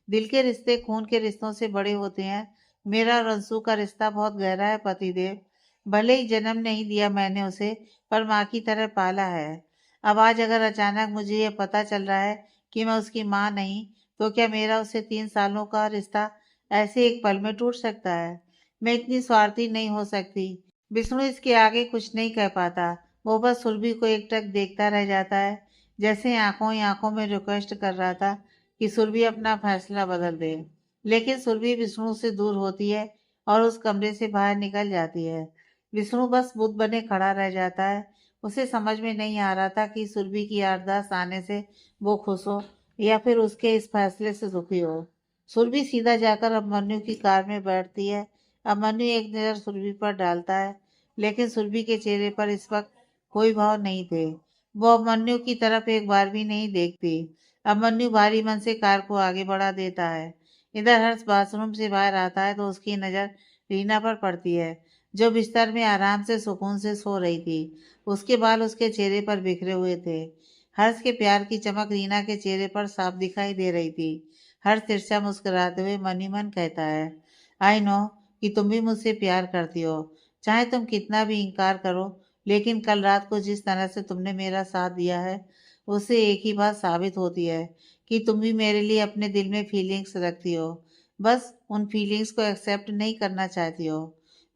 दिल के रिश्ते खून के रिश्तों से बड़े होते हैं। मेरा और अंशु का रिश्ता बहुत गहरा है पतिदेव। भले ही जन्म नहीं दिया मैंने उसे, पर माँ की तरह पाला है। अब आज अगर अचानक मुझे ये पता चल रहा है कि मैं उसकी माँ नहीं, तो क्या मेरा उससे 3 सालों का रिश्ता ऐसे एक पल में टूट सकता है? मैं इतनी स्वार्थी नहीं हो सकती। विष्णु इसके आगे कुछ नहीं कह पाता। वो बस सुरभि को एकटक देखता रह जाता है, जैसे आंखों ही आंखों में रिक्वेस्ट कर रहा था कि सुरभि अपना फैसला बदल दे। लेकिन सुरभि विष्णु से दूर होती है और उस कमरे से बाहर निकल जाती है। विष्णु बस बुत बने खड़ा रह जाता है। उसे समझ में नहीं आ रहा था कि सुरभि की याददाश्त आने से वो खुश हो या फिर उसके इस फैसले से दुखी हो। सुरभि सीधा जाकर अभिमन्यु की कार में बैठती है। अभिमन्यु एक नज़र सुरभि पर डालता है, लेकिन सुरभि के चेहरे पर इस वक्त कोई भाव नहीं थे। वो अभिमन्यु की तरफ एक बार भी नहीं देखती। अभिमन्यु भारी मन से कार को आगे बढ़ा देता है। इधर हर्ष बाथरूम से बाहर आता है तो उसकी नज़र रीना पर पड़ती है, जो बिस्तर में आराम से सुकून से सो रही थी। उसके बाल उसके चेहरे पर बिखरे हुए थे। हर्ष के प्यार की चमक रीना के चेहरे पर साफ दिखाई दे रही थी। हर्ष तिरछा मुस्कुराते हुए मन ही मन कहता है, आई नो कि तुम भी मुझसे प्यार करती हो, चाहे तुम कितना भी इनकार करो, लेकिन कल रात को जिस तरह से तुमने मेरा साथ दिया है, उससे एक ही बात साबित होती है कि तुम भी मेरे लिए अपने दिल में फीलिंग्स रखती हो। बस उन फीलिंग्स को एक्सेप्ट नहीं करना चाहती हो।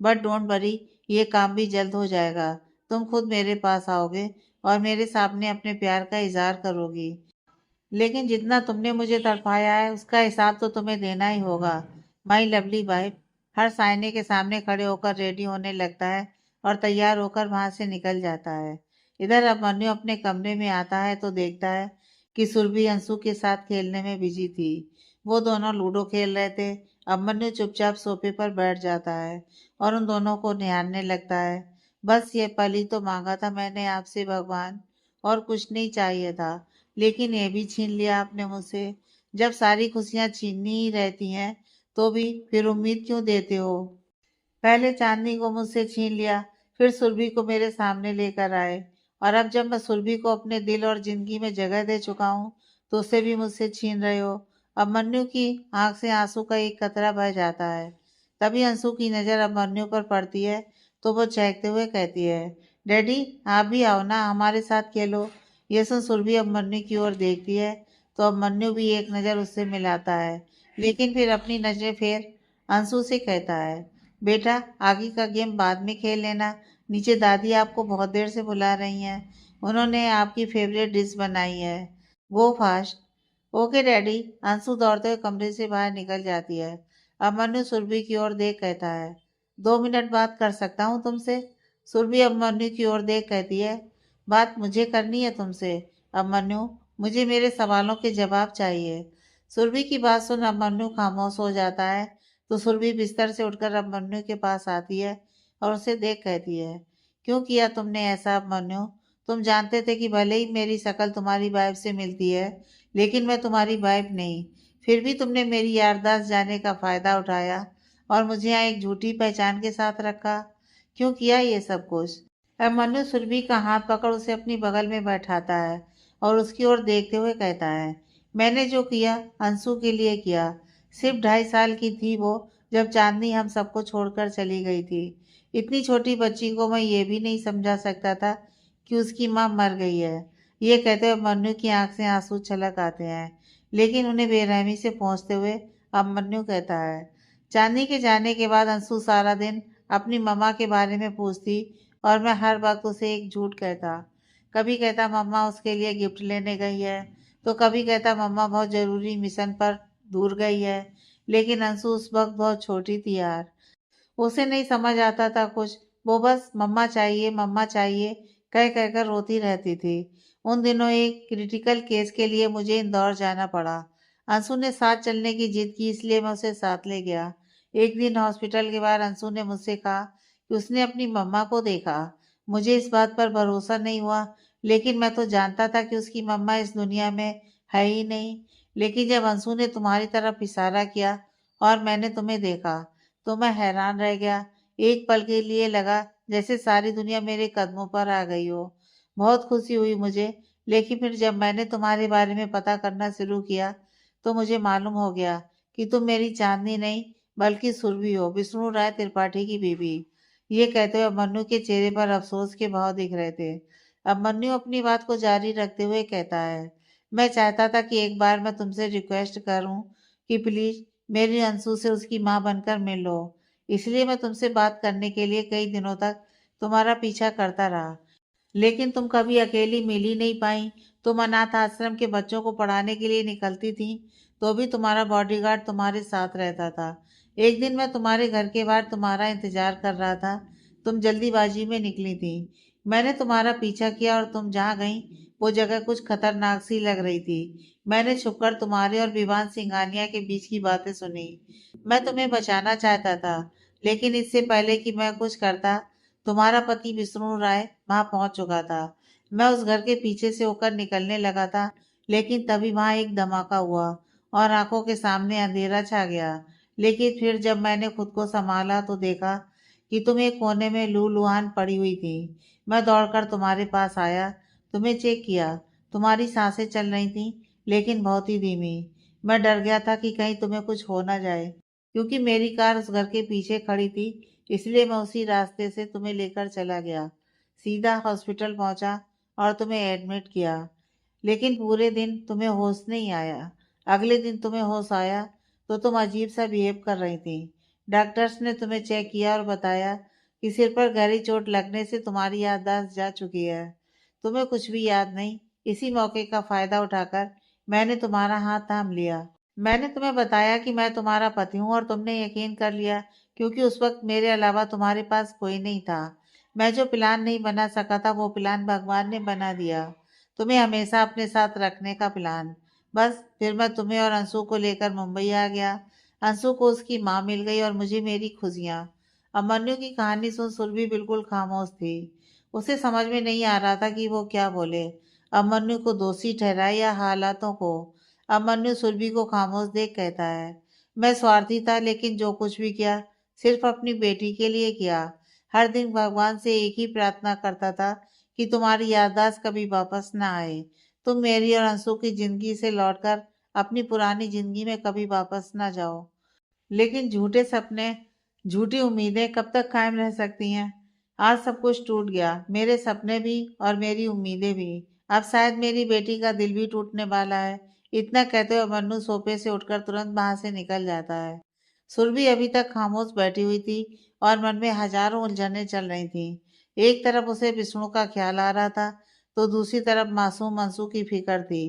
बट डोंट वरी, ये काम भी जल्द हो जाएगा। तुम खुद मेरे पास आओगे और मेरे सामने अपने प्यार का इजहार करोगी। लेकिन जितना तुमने मुझे तड़पाया है, उसका हिसाब तो तुम्हें देना ही होगा। My lovely wife. हर आईने के सामने खड़े होकर रेडी होने लगता है और तैयार होकर वहां से निकल जाता है। इधर अभिमन्यु अपने कमरे में आता है तो देखता है कि सुरभि अंशु के साथ खेलने में बिजी थी। वो दोनों लूडो खेल रहे थे। अभिमन्यु चुपचाप सोफे पर बैठ जाता है और उन दोनों को निहारने लगता है। बस ये पल ही तो मांगा था मैंने आपसे भगवान, और कुछ नहीं चाहिए था, लेकिन ये भी छीन लिया आपने मुझसे। जब सारी खुशियां छीननी ही रहती हैं, तो भी फिर उम्मीद क्यों देते हो? पहले चांदनी को मुझसे छीन लिया, फिर सुरभि को मेरे सामने लेकर आए, और अब जब मैं सुरभि को अपने दिल और जिंदगी में जगह दे चुका हूँ, तो उसे भी मुझसे छीन रहे हो। अभिमन्यु की आंख से आंसू का एक कतरा बह जाता है। तभी अंशु की नजर अभिमन्यु पर पड़ती है, तो वो चहकते हुए कहती है, डैडी आप भी आओ ना, हमारे साथ खेलो। ये सुन सुरभि अभिमन्यु की ओर देखती है, तो अभिमन्यु भी एक नज़र उससे मिलाता है, लेकिन फिर अपनी नजरें फेर अंशु से कहता है, बेटा आगे का गेम बाद में खेल लेना, नीचे दादी आपको बहुत देर से बुला रही हैं, उन्होंने आपकी फेवरेट डिश बनाई है, गो फास्ट। Okay daddy. अंशु दौड़ते हुए कमरे से बाहर निकल जाती है। अभिमन्यु सुरभि की ओर देख कहता है, 2 मिनट बात कर सकता हूँ तुमसे? सुरभि अभिमन्यु की ओर देख कहती है, बात मुझे करनी है तुमसे। अभिमन्यु, मुझे मेरे सवालों के जवाब चाहिए। सुरभि की बात सुन अभिमन्यु खामोश हो जाता है, तो सुरभि बिस्तर से उठकर अभिमन्यु के पास आती है और उसे देख कहती है, क्यों किया तुमने ऐसा अभिमन्यु? तुम जानते थे कि भले ही मेरी शक्ल तुम्हारी वाइफ से मिलती है, लेकिन मैं तुम्हारी वाइफ नहीं। फिर भी तुमने मेरी याददाश्त जाने का फायदा उठाया और मुझे यहाँ एक झूठी पहचान के साथ रखा। क्यों किया ये सब कुछ? अभिमन्यु सुरभि का हाथ पकड़ उसे अपनी बगल में बैठाता है और उसकी ओर देखते हुए कहता है, मैंने जो किया अंशु के लिए किया। सिर्फ 2.5 साल की थी वो, जब चांदनी हम सबको छोड़कर चली गई थी। इतनी छोटी बच्ची को मैं ये भी नहीं समझा सकता था कि उसकी माँ मर गई है। ये कहते हुए मन्नू की आंख से आंसू छलक आते हैं, लेकिन उन्हें बेरहमी से पहुंचते हुए अब मन्नू कहता है, चांदनी के जाने के बाद अंशु सारा दिन अपनी मम्मा के बारे में पूछती और मैं हर वक्त उसे एक झूठ कहता। कभी कहता मम्मा उसके लिए गिफ्ट लेने गई है, तो कभी कहता मम्मा बहुत ज़रूरी मिशन पर दूर गई है। लेकिन अंशु उस वक्त बहुत छोटी थी यार, उसे नहीं समझ आता था कुछ। वो बस मम्मा चाहिए कह कहकर रोती रहती थी। उन दिनों एक क्रिटिकल केस के लिए मुझे इंदौर जाना पड़ा। अंशु ने साथ चलने की जिद की, इसलिए मैं उसे साथ ले गया। एक दिन हॉस्पिटल के बाहर अंशु ने मुझसे कहा कि उसने अपनी मम्मा को देखा। मुझे इस बात पर भरोसा नहीं हुआ, लेकिन मैं तो जानता था कि उसकी मम्मा इस दुनिया में है ही नहीं। लेकिन जब अंशु ने तुम्हारी तरफ इशारा किया और मैंने तुम्हें देखा, तो मैं हैरान रह गया। एक पल के लिए लगा जैसे सारी दुनिया मेरे कदमों पर आ गई हो। बहुत खुशी हुई मुझे, लेकिन फिर जब मैंने तुम्हारे बारे में पता करना शुरू किया, तो मुझे मालूम हो गया कि तुम मेरी चांदनी नहीं, बल्कि सुरभि हो, विष्णु राय त्रिपाठी की बीवी। ये कहते हुए मन्नू के चेहरे पर अफसोस के भाव दिख रहे थे। अब मन्नू अपनी बात को जारी रखते हुए कहता है, मैं चाहता था कि एक बार मैं तुमसे रिक्वेस्ट करूं कि प्लीज मेरी अंशु से उसकी माँ बनकर मिल लो। इसलिए मैं तुमसे बात करने के लिए कई दिनों तक तुम्हारा पीछा करता रहा, लेकिन तुम कभी अकेली मिल ही नहीं पाई। तुम अनाथ आश्रम के बच्चों को पढ़ाने के लिए निकलती थी, तो भी तुम्हारा बॉडीगार्ड तुम्हारे साथ रहता था। एक दिन मैं तुम्हारे घर के बाहर तुम्हारा इंतजार कर रहा था। तुम जल्दीबाजी में निकली थी। मैंने तुम्हारा पीछा किया और तुम जहाँ गई वो जगह कुछ खतरनाक सी लग रही थी। मैंने छुपकर तुम्हारे और विवान सिंघानिया के बीच की बातें सुनी। मैं तुम्हें बचाना चाहता था, लेकिन इससे पहले कि मैं कुछ करता, तुम्हारा पति विष्णु राय वहां पहुंच चुका था। मैं उस घर के पीछे से होकर निकलने लगा था, लेकिन तभी वहां एक धमाका हुआ और आंखों के सामने अंधेरा छा गया। लेकिन फिर जब मैंने खुद को संभाला तो देखा कि तुम एक कोने में लूलुहान पड़ी हुई थी। मैं दौड़कर तुम्हारे पास आया, तुम्हें चेक किया। तुम्हारी सांसें चल रही थीं, लेकिन बहुत ही धीमी। मैं डर गया था कि कहीं तुम्हें कुछ हो ना जाए, क्योंकि मेरी कार उस घर के पीछे खड़ी थी। इसलिए मैं उसी रास्ते से तुम्हें लेकर चला गया, सीधा हॉस्पिटल पहुंचा और तुम्हें एडमिट किया। लेकिन पूरे दिन तुम्हें होश नहीं आया। अगले दिन तुम्हें होश आया तो तुम अजीब सा बिहेव कर रही थी। डॉक्टर्स ने तुम्हें चेक किया और बताया कि सिर पर गहरी चोट लगने से तुम्हारी याददाश्त जा चुकी है। तुम्हें कुछ भी याद नहीं। इसी मौके का फायदा उठाकर मैंने तुम्हारा हाथ थाम लिया। मैंने तुम्हें बताया कि मैं तुम्हारा पति हूँ और तुमने यकीन कर लिया, क्योंकि उस वक्त मेरे अलावा तुम्हारे पास कोई नहीं था। मैं जो प्लान नहीं बना सका था वो प्लान भगवान ने बना दिया, तुम्हें हमेशा अपने साथ रखने का प्लान। बस फिर मैं तुम्हें और अंशु को लेकर मुंबई आ गया। अंशु को उसकी माँ मिल गई और मुझे मेरी खुशियाँ। अभिमन्यु की कहानी सुन सुरभि बिल्कुल खामोश थी। उसे समझ में नहीं आ रहा था कि वो क्या बोले, अभिमन्यु को दोषी ठहराए या हालातों को। अभिमन्यु सुरभि को खामोश देख कहता है, मैं स्वार्थी था, लेकिन जो कुछ भी किया सिर्फ अपनी बेटी के लिए किया। हर दिन भगवान से एक ही प्रार्थना करता था कि तुम्हारी याददाश्त कभी वापस ना आए, तुम मेरी और अंशु की जिंदगी से लौटकर अपनी पुरानी जिंदगी में कभी वापस ना जाओ। लेकिन झूठे सपने, झूठी उम्मीदें कब तक कायम रह सकती हैं। आज सब कुछ टूट गया, मेरे सपने भी और मेरी उम्मीदें भी। अब शायद मेरी बेटी का दिल भी टूटने वाला है। इतना कहते हुए मन्नू सोफे से उठकर तुरंत वहां से निकल जाता है। सुरभि अभी तक खामोश बैठी हुई थी और मन में हजारों उलझनें चल रही थी। एक तरफ उसे विष्णु का ख्याल आ रहा था, तो दूसरी तरफ मासूम अंशु की फिक्र थी।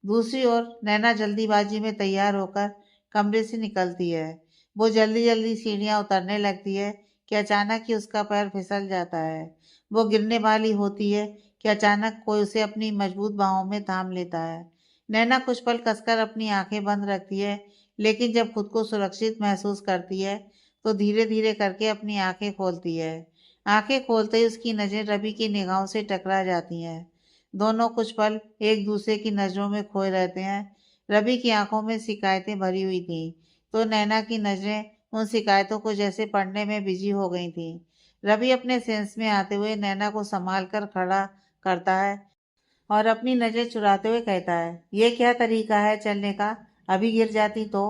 दूसरी ओर नैना जल्दीबाजी में तैयार होकर कमरे से निकलती है। वो जल्दी जल्दी सीढ़ियां उतरने लगती है कि अचानक ही उसका पैर फिसल जाता है। वो गिरने वाली होती है कि अचानक कोई उसे अपनी मजबूत बाहों में थाम लेता है। नैना कुछ पल कसकर अपनी आंखें बंद रखती है, लेकिन जब खुद को सुरक्षित महसूस करती है तो धीरे धीरे करके अपनी आंखें खोलती है। आंखें खोलते ही उसकी नजरें रवि की निगाहों से टकरा जाती हैं। दोनों कुछ पल एक दूसरे की नजरों में खोए रहते हैं। रवि की आंखों में शिकायतें भरी हुई थी, तो नैना की नजरें उन शिकायतों को जैसे पढ़ने में बिजी हो गई थी। रवि अपने सेंस में आते हुए नैना को संभाल कर खड़ा करता है और अपनी नजर चुराते हुए कहता है, ये क्या तरीका है चलने का? अभी गिर जाती तो?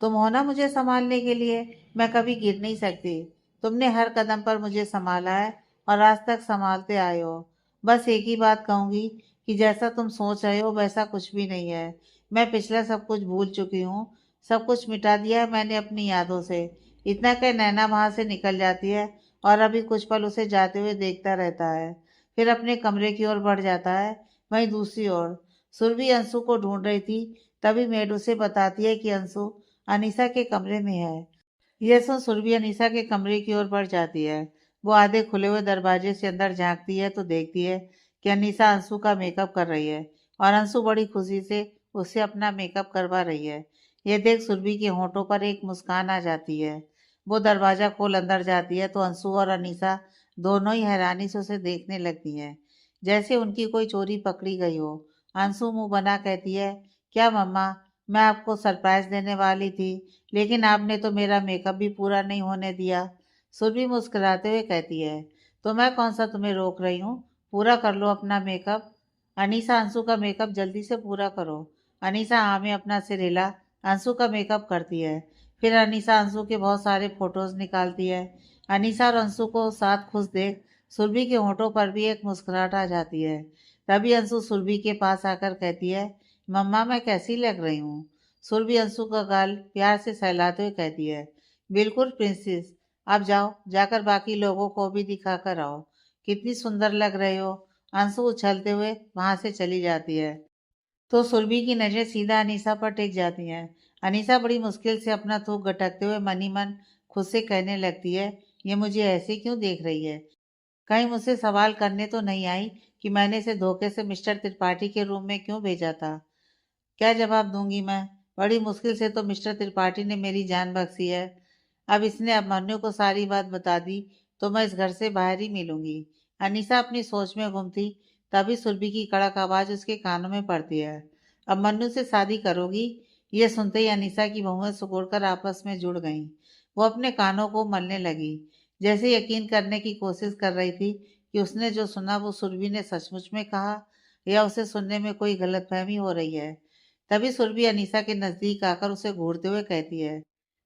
तुम हो ना मुझे संभालने के लिए, मैं कभी गिर नहीं सकती। तुमने हर कदम पर मुझे संभाला है और आज तक संभालते आए हो। बस एक ही बात कहूंगी कि जैसा तुम सोच रहे हो वैसा कुछ भी नहीं है। मैं पिछला सब कुछ भूल चुकी हूँ, सब कुछ मिटा दिया है मैंने अपनी यादों से। इतना कह नैना वहां से निकल जाती है और अभी कुछ पल उसे जाते हुए देखता रहता है, फिर अपने कमरे की ओर बढ़ जाता है। वहीं दूसरी ओर सुरभि अंशु को ढूंढ रही थी। तभी मेड उसे बताती है कि अंशु अनीसा के कमरे में है। यह सुन सुरभि अनीसा के कमरे की ओर बढ़ जाती है। वो आधे खुले हुए दरवाजे से अंदर झांकती है तो देखती है कि अनीसा अंशु का मेकअप कर रही है और अंशु बड़ी खुशी से उससे अपना मेकअप करवा रही है। यह देख सुरभि के होठों पर एक मुस्कान आ जाती है। वो दरवाजा खोल अंदर जाती है तो अंशु और अनीसा दोनों ही हैरानी से उसे देखने लगती हैं, जैसे उनकी कोई चोरी पकड़ी गई हो। अंशु मुंह बना कहती है, क्या मम्मा, मैं आपको सरप्राइज देने वाली थी, लेकिन आपने तो मेरा मेकअप भी पूरा नहीं होने दिया। सुरभि मुस्कुराते हुए कहती है, तो मैं कौन सा तुम्हें रोक रही हूँ, पूरा कर लो अपना मेकअप। अनीसा अंशु का मेकअप जल्दी से पूरा करो। अनीसा हाँ में अपना सिर हिला अंशु का मेकअप करती है। फिर अनीसा अंशु के बहुत सारे फोटोज निकालती है। अनीसा और अंशु को साथ खुश देख सुरभि के होठों पर भी एक मुस्कुराहट आ जाती है। तभी अंशु सुरभि के पास आकर कहती है, मम्मा मैं कैसी लग रही हूँ? सुरभि अंशु का गाल प्यार से सहलाते हुए कहती है, बिल्कुल प्रिंसेस। अब जाओ, जाकर बाकी लोगों को भी दिखा कर आओ, कितनी सुंदर लग रहे हो। अंशु उछलते हुए वहां से चली जाती है तो सुरभि की नजर सीधा अनीसा पर टिक जाती हैं। अनीसा बड़ी मुश्किल से अपना थूक गटकते हुए मन ही मन खुद से कहने लगती है, ये मुझे ऐसे क्यों देख रही है? कहीं मुझसे सवाल करने तो नहीं आई कि मैंने इसे धोखे से मिस्टर त्रिपाठी के रूम में क्यों भेजा था? क्या जवाब दूंगी मैं? बड़ी मुश्किल से तो मिस्टर त्रिपाठी ने मेरी जान बख्शी है। अब इसने अभिमन्यु को सारी बात बता दी तो मैं इस घर से बाहर ही मिलूंगी। अनीसा अपनी सोच में गुम थी, तभी सुरभि की कड़क आवाज उसके कानों में पड़ती है, अभिमन्यु से शादी करोगी? ये सुनते ही अनीसा की बहुएं सिकुड़कर आपस में जुड़ गईं। वो अपने कानों को मलने लगी, जैसे यकीन करने की कोशिश कर रही थी कि उसने जो सुना वो सुरभि ने सचमुच में कहा या उसे सुनने में कोई गलतफहमी हो रही है। तभी सुरभि अनीसा के नजदीक आकर उसे घूरते हुए कहती है,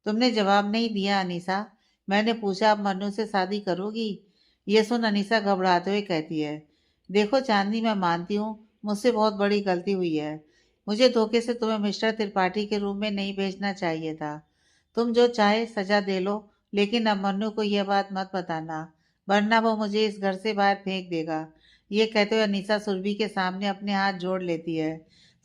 तुमने जवाब नहीं दिया अनीसा। मैंने पूछा, अब मन्नू से शादी करोगी? ये सुन अनीसा घबराते हुए कहती है, देखो चांदनी, मैं मानती हूँ मुझसे बहुत बड़ी गलती हुई है। मुझे धोखे से तुम्हें मिस्टर त्रिपाठी के रूम में नहीं भेजना चाहिए था। तुम जो चाहे सजा दे लो, लेकिन अब मन्नू को यह बात मत बताना, वरना वो मुझे इस घर से बाहर फेंक देगा। ये कहते हुए अनीसा सुरभि के सामने अपने हाथ जोड़ लेती है,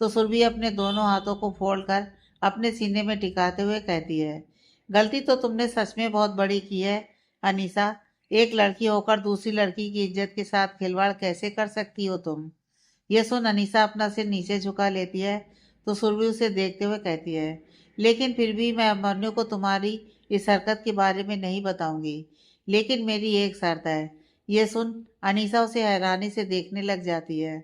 तो सुरभि अपने दोनों हाथों को फोड़कर अपने सीने में टिकाते हुए कहती है, गलती तो तुमने सच में बहुत बड़ी की है अनीसा। एक लड़की होकर दूसरी लड़की की इज्जत के साथ खिलवाड़ कैसे कर सकती हो तुम? ये सुन अनीसा अपना सिर नीचे झुका लेती है, तो सुरभि उसे देखते हुए कहती है, लेकिन फिर भी मैं अभिमन्यु को तुम्हारी इस हरकत के बारे में नहीं बताऊंगी, लेकिन मेरी एक शर्त है। ये सुन अनीसा उसे हैरानी से देखने लग जाती है,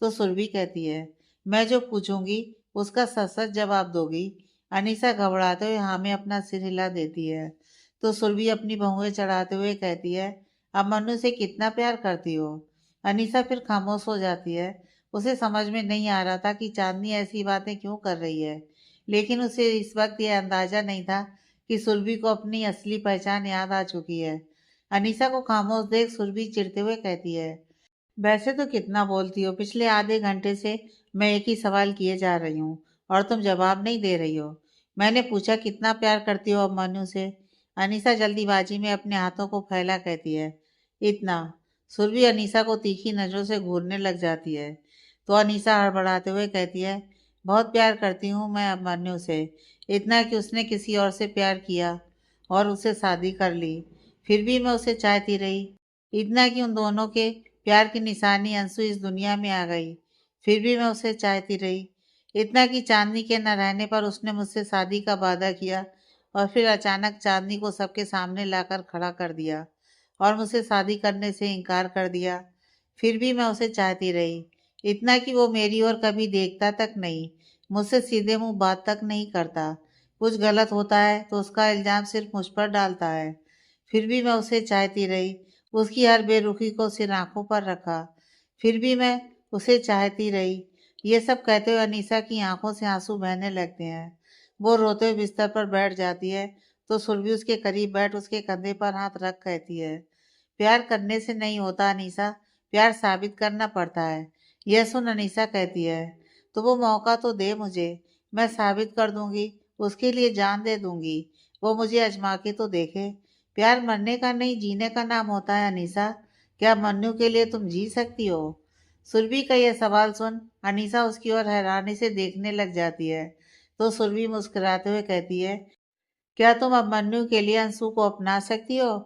तो सुरभि कहती है, मैं जो पूछूंगी उसका सच सच जवाब दोगी? अनीसा घबराते हुए हाँ में अपना सिर हिला देती है, तो सुरभि अपनी बहुएं चढ़ाते हुए कहती है, अभिमन्यु से कितना प्यार करती हो? अनीसा फिर खामोश हो जाती है। उसे समझ में नहीं आ रहा था कि चांदनी ऐसी बातें क्यों कर रही है, लेकिन उसे इस वक्त यह अंदाजा नहीं था कि सुरभि को अपनी असली पहचान याद आ चुकी है। अनीसा को खामोश देख सुरभि चिढ़ते हुए कहती है, वैसे तो कितना बोलती हो, पिछले आधे घंटे से मैं एक ही सवाल किए जा रही हूँ और तुम जवाब नहीं दे रही हो। मैंने पूछा कितना प्यार करती हो अभिमन्यु से? अनीसा जल्दीबाजी में अपने हाथों को फैला कहती है, इतना। सुरभि अनीसा को तीखी नजरों से घूरने लग जाती है, तो अनीसा हड़बड़ाते हुए कहती है, बहुत प्यार करती हूँ मैं अभिमन्यु से, इतना कि उसने किसी और से प्यार किया और उससे शादी कर ली, फिर भी मैं उसे चाहती रही। इतना कि उन दोनों के प्यार की निशानी अंशु इस दुनिया में आ गई, फिर भी मैं उसे चाहती रही। इतना कि चांदनी के न रहने पर उसने मुझसे शादी का वादा किया और फिर अचानक चांदनी को सबके सामने लाकर खड़ा कर दिया और मुझसे शादी करने से इनकार कर दिया, फिर भी मैं उसे चाहती रही। इतना कि वो मेरी ओर कभी देखता तक नहीं, मुझसे सीधे मुंह बात तक नहीं करता। कुछ गलत होता है तो उसका इल्जाम सिर्फ मुझ पर डालता है, फिर भी मैं उसे चाहती रही। उसकी हर बेरुखी को सिर आंखों पर रखा, फिर भी मैं उसे चाहती रही। ये सब कहते हुए अनीसा की आंखों से आंसू बहने लगते हैं। वो रोते हुए बिस्तर पर बैठ जाती है, तो सुरभि उसके करीब बैठ उसके कंधे पर हाथ रख कहती है, प्यार करने से नहीं होता अनीसा, प्यार साबित करना पड़ता है। यह सुन अनीसा कहती है, तो वो मौका तो दे मुझे, मैं साबित कर दूंगी, उसके लिए जान दे दूंगी। वो मुझे आजमा के तो देखे। प्यार मरने का नहीं, जीने का नाम होता है अनीसा। क्या मन्नू के लिए तुम जी सकती हो? सुरभि का यह सवाल सुन अनीसा उसकी ओर हैरानी से देखने लग जाती है, तो सुरभि मुस्कुराते हुए कहती है, क्या तुम अभिमन्यु के लिए अंशु को अपना सकती हो?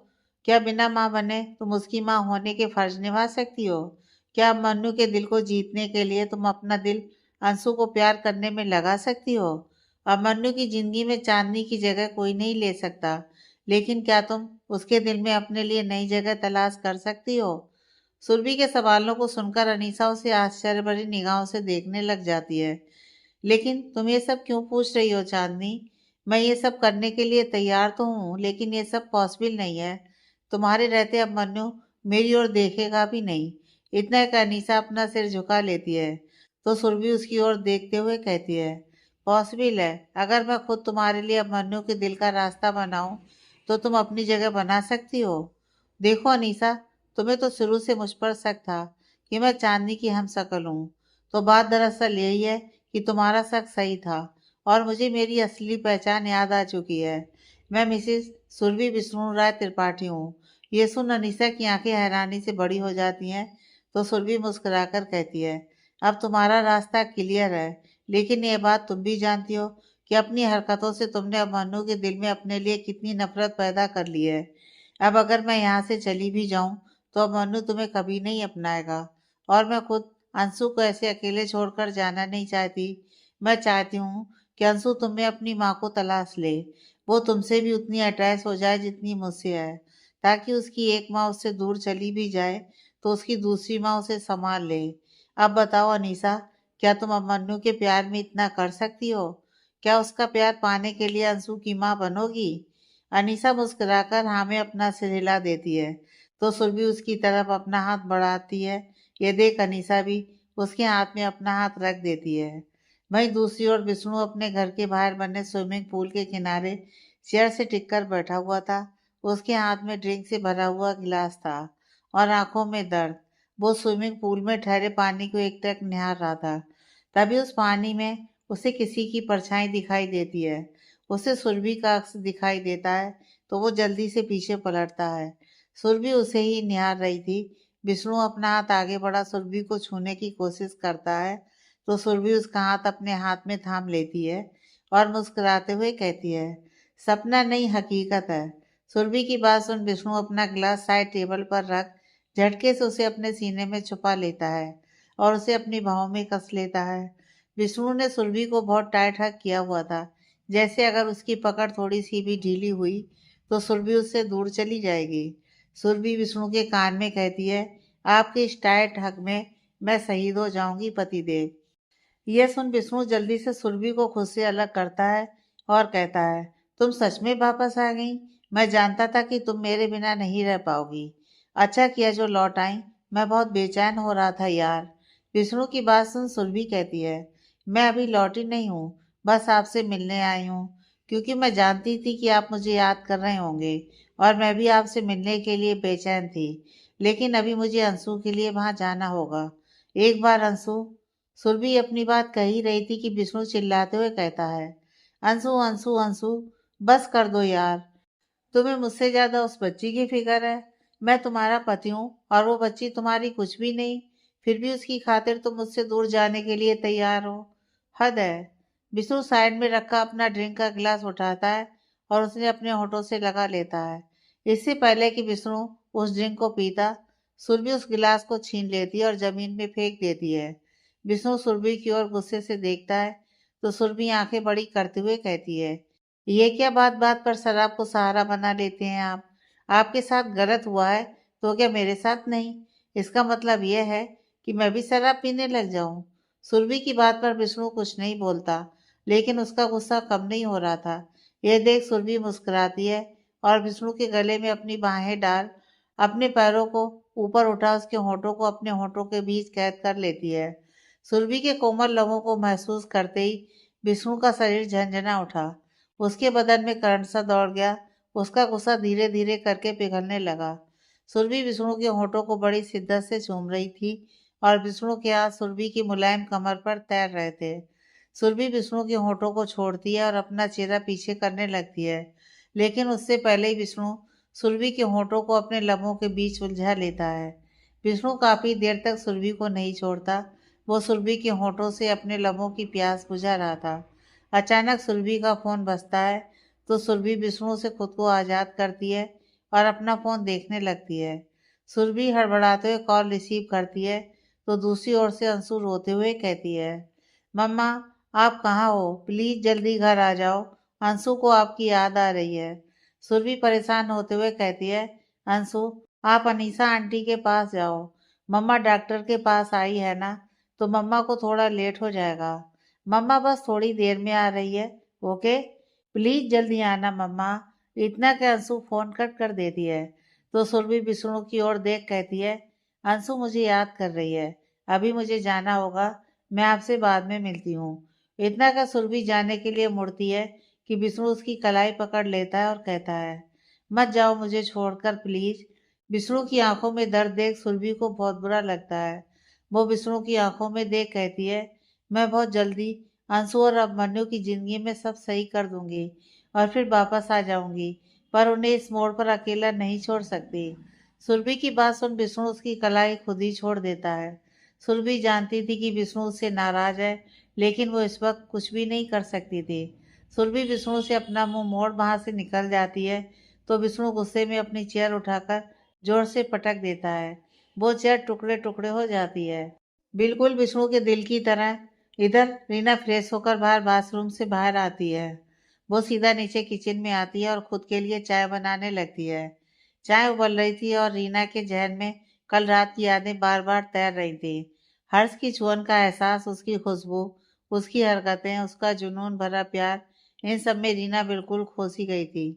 क्या बिना माँ बने तुम उसकी माँ होने के फर्ज निभा सकती हो? क्या अभिमन्यु के दिल को जीतने के लिए तुम अपना दिल अंशु को प्यार करने में लगा सकती हो? अभिमन्यु की जिंदगी में चांदनी की जगह कोई नहीं ले सकता, लेकिन क्या तुम उसके दिल में अपने लिए नई जगह तलाश कर सकती हो? सुरभि के सवालों को सुनकर अनीसा उसे आश्चर्य भरी निगाहों से देखने लग जाती है। लेकिन तुम ये सब क्यों पूछ रही हो चांदनी? मैं ये सब करने के लिए तैयार तो हूँ, लेकिन ये सब पॉसिबल नहीं है। तुम्हारे रहते अब मन्नू मेरी ओर देखेगा भी नहीं। इतना कि अनीसा अपना सिर झुका लेती है, तो सुरभि उसकी ओर देखते हुए कहती है, पॉसिबल है। अगर मैं खुद तुम्हारे लिए अब मन्नू के दिल का रास्ता बनाऊं, तो तुम अपनी जगह बना सकती हो। देखो अनीसा, तुम्हें तो शुरू से मुझ पर शक था कि मैं चांदनी की हमशक्ल हूँ, तो बात दरअसल यही है कि तुम्हारा शक सही था और मुझे मेरी असली पहचान याद आ चुकी है। मैं मिसिस सुरभि विष्णु राय त्रिपाठी हूँ। ये सुन अनीसा की आंखें हैरानी से बड़ी हो जाती हैं, तो सुरभि मुस्कुराकर कहती है, अब तुम्हारा रास्ता क्लियर है, लेकिन ये बात तुम भी जानती हो कि अपनी हरकतों से तुमने अब मन्नू के दिल में अपने लिए कितनी नफरत पैदा कर ली है। अब अगर मैं यहाँ से चली भी जाऊँ, तो अब मन्नू तुम्हें कभी नहीं अपनाएगा और मैं खुद अंशु को ऐसे अकेले छोड़कर जाना नहीं चाहती। मैं चाहती हूँ कि अंशु तुम्हें अपनी माँ को तलाश ले, वो तुमसे भी उतनी अटैच हो जाए जितनी मुझसे है, ताकि उसकी एक माँ उससे दूर चली भी जाए तो उसकी दूसरी माँ उसे संभाल ले। अब बताओ अनीसा, क्या तुम अब मन्नू के प्यार में इतना कर सकती हो? क्या उसका प्यार पाने के लिए अंशु की माँ बनोगी? अनीसा मुस्कुराकर हाँ में अपना सिर हिला देती है तो सुरभि उसकी तरफ अपना हाथ बढ़ाती है। ये देख अनीसा भी उसके हाथ में अपना हाथ रख देती है। वहीं दूसरी ओर विष्णु अपने घर के बाहर बने स्विमिंग पूल के किनारे चेयर से टिककर बैठा हुआ था। उसके हाथ में ड्रिंक से भरा हुआ गिलास था और आंखों में दर्द। वो स्विमिंग पूल में ठहरे पानी को एकटक निहार रहा था। तभी उस पानी में उसे किसी की परछाई दिखाई देती है। उसे सुरभि का अक्स दिखाई देता है तो वो जल्दी से पीछे पलटता है। सुरभि उसे ही निहार रही थी। विष्णु अपना हाथ आगे बढ़ा सुरभि को छूने की कोशिश करता है तो सुरभि उसका हाथ अपने हाथ में थाम लेती है और मुस्कुराते हुए कहती है, सपना नहीं हकीकत है। सुरभि की बात सुन विष्णु अपना गिलास साइड टेबल पर रख झटके से उसे अपने सीने में छुपा लेता है और उसे अपनी बाहों में कस लेता है। विष्णु ने सुरभि को बहुत टाइट हक किया हुआ था, जैसे अगर उसकी पकड़ थोड़ी सी भी ढीली हुई तो सुरभि उससे दूर चली जाएगी। सुरभि विष्णु के कान में कहती है, आपके इस टाइट हक में मैं शहीद हो जाऊंगी पतिदेव। यह सुन विष्णु जल्दी से सुरभि को खुद से अलग करता है और कहता है, तुम सच में वापस आ गई। मैं जानता था कि तुम मेरे बिना नहीं रह पाओगी। अच्छा किया जो लौट आई। मैं बहुत बेचैन हो रहा था यार। विष्णु की बात सुन सुरभि कहती है, मैं अभी लौटी नहीं हूँ, बस आपसे मिलने आई हूँ, क्योंकि मैं जानती थी कि आप मुझे याद कर रहे होंगे और मैं भी आपसे मिलने के लिए बेचैन थी। लेकिन अभी मुझे अंशु के लिए वहां जाना होगा। एक बार अंशु। सुरभि अपनी बात कह ही रही थी कि विष्णु चिल्लाते हुए कहता है, अंशु अंशु अंशु, बस कर दो यार। तुम्हें मुझसे ज्यादा उस बच्ची की फिक्र है। मैं तुम्हारा पति हूँ और वो बच्ची तुम्हारी कुछ भी नहीं। फिर भी उसकी खातिर तुम मुझसे दूर जाने के लिए तैयार हो। हद है। विष्णु साइड में रखा अपना ड्रिंक का गिलास उठाता है और उसने अपने होठों से लगा लेता है। इससे पहले कि विष्णु उस ड्रिंक को पीता, सुरभि उस गिलास को छीन लेती है और जमीन में फेंक देती है। विष्णु सुरभि की ओर गुस्से से देखता है तो सुरभि आंखें बड़ी करते हुए कहती है, ये क्या बात बात पर शराब को सहारा बना लेते हैं आप? आपके साथ गलत हुआ है तो क्या मेरे साथ नहीं? इसका मतलब यह है कि मैं भी शराब पीने लग जाऊं? सुरभि की बात पर विष्णु कुछ नहीं बोलता, लेकिन उसका गुस्सा कम नहीं हो रहा था। यह देख सुरभि मुस्कुराती है और विष्णु के गले में अपनी बाहें डाल अपने पैरों को ऊपर उठा उसके होठों को अपने होठों के बीच कैद कर लेती है। सुरभि के कोमल लबों को महसूस करते ही विष्णु का शरीर झंझना उठा। उसके बदन में करंट सा दौड़ गया। उसका गुस्सा धीरे धीरे करके पिघलने लगा। सुरभि विष्णु के होठों को बड़ी शिद्दत से चूम रही थी और विष्णु के हाथ सुरभि की मुलायम कमर पर तैर रहे थे। सुरभि विष्णु के होठों को छोड़ती है और अपना चेहरा पीछे करने लगती है, लेकिन उससे पहले ही विष्णु सुरभि के होठों को अपने लबों के बीच उलझा लेता है। विष्णु काफी देर तक सुरभि को नहीं छोड़ता। वो सुरभि के होठों से अपने लबों की प्यास बुझा रहा था। अचानक सुरभि का फोन बजता है तो सुरभि विष्णु से खुद को आजाद करती है और अपना फोन देखने लगती है। सुरभि हड़बड़ाते हुए कॉल रिसीव करती है तो दूसरी ओर से अंशु रोते हुए कहती है, मम्मा आप कहाँ हो? प्लीज जल्दी घर आ जाओ। अंशु को आपकी याद आ रही है। सुरभि परेशान होते हुए कहती है, अंशु आप अनीसा आंटी के पास जाओ। मम्मा डॉक्टर के पास आई है ना, तो मम्मा को थोड़ा लेट हो जाएगा। मम्मा बस थोड़ी देर में आ रही है। ओके, प्लीज जल्दी आना मम्मा। इतना कि अंशु फोन कट कर देती है तो सुरभि विष्णु की ओर देख कहती है, अंशु मुझे याद कर रही है, अभी मुझे जाना होगा, मैं आपसे बाद में मिलती हूँ। इतना का सुरभि जाने के लिए मुड़ती है कि विष्णु उसकी कलाई पकड़ लेता है और कहता है, मत जाओ मुझे छोड़कर प्लीज। विष्णु की आंखों में दर्द देख सुरभि को बहुत बुरा लगता है। वो विष्णु की आंखों में देख कहती है, मैं बहुत जल्दी अंशु और अभिमन्यु की जिंदगी में सब सही कर दूंगी और फिर वापस आ जाऊंगी, पर उन्हें इस मोड़ पर अकेला नहीं छोड़ सकती। सुरभि की बात सुन विष्णु उसकी कलाई खुद ही छोड़ देता है। सुरभि जानती थी कि विष्णु उससे नाराज है, लेकिन वो इस वक्त कुछ भी नहीं कर सकती थी। सुरभि विष्णु से अपना मुंह मोड़ वहां से निकल जाती है तो विष्णु गुस्से में अपनी चेयर उठाकर जोर से पटक देता है। वो चेयर टुकड़े टुकड़े हो जाती है, बिल्कुल विष्णु के दिल की तरह। इधर रीना फ्रेश होकर बाहर बाथरूम से बाहर आती है। वो सीधा नीचे किचन में आती है और खुद के लिए चाय बनाने लगती है। चाय उबल रही थी और रीना के जहन में कल रात की यादें बार बार तैर रही थी। हर्ष की छुअन का एहसास, उसकी खुशबू, उसकी हरकतें, उसका जुनून भरा प्यार, इन सब में रीना बिल्कुल खो सी गई थी।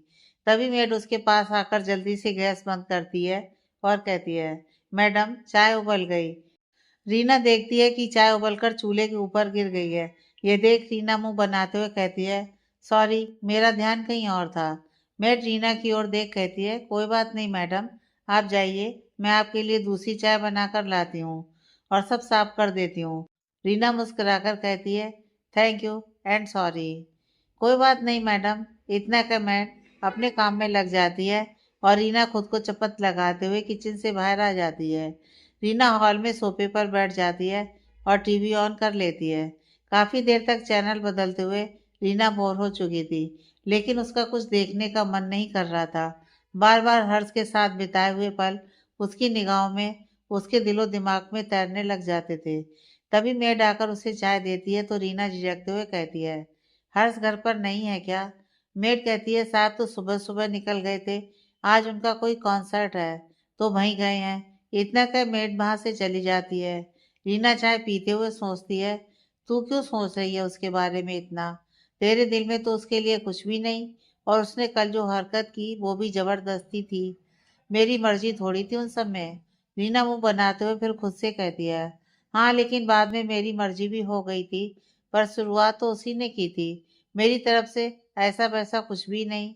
तभी मेड उसके पास आकर जल्दी से गैस बंद करती है और कहती है, मैडम चाय उबल गई। रीना देखती है कि चाय उबलकर चूल्हे के ऊपर गिर गई है। ये देख रीना मुंह बनाते हुए कहती है, सॉरी मेरा ध्यान कहीं और था। मैं रीना की ओर देख कहती है, कोई बात नहीं मैडम, आप जाइए, मैं आपके लिए दूसरी चाय बनाकर लाती हूँ और सब साफ कर देती हूँ। रीना मुस्कुराकर कहती है, थैंक यू एंड सॉरी। कोई बात नहीं मैडम, इतना का मैं अपने काम में लग जाती है और रीना खुद को चपत लगाते हुए किचन से बाहर आ जाती है। रीना हॉल में सोफे पर बैठ जाती है और टीवी ऑन कर लेती है। काफी देर तक चैनल बदलते हुए रीना बोर हो चुकी थी, लेकिन उसका कुछ देखने का मन नहीं कर रहा था। बार बार हर्ष के साथ बिताए हुए पल उसकी निगाहों में, उसके दिलो दिमाग में तैरने लग जाते थे। तभी मेड आकर उसे चाय देती है तो रीना झिझकते हुए कहती है, हर्ष घर पर नहीं है क्या? मेड कहती है, साहब तो सुबह सुबह निकल गए थे, आज उनका कोई कॉन्सर्ट है तो वहीं गए हैं। इतना कह मेड वहां से चली जाती है। रीना चाय पीते हुए सोचती है, तू क्यों सोच रही है उसके बारे में इतना? तेरे दिल में तो उसके लिए कुछ भी नहीं, और उसने कल जो हरकत की वो भी जबरदस्ती थी। मेरी मर्जी थोड़ी थी उन सब में। रीना मुंह बनाते हुए फिर खुद से कहती है, हाँ लेकिन बाद में मेरी मर्जी भी हो गई थी, पर शुरुआत तो उसी ने की थी, मेरी तरफ से ऐसा वैसा कुछ भी नहीं।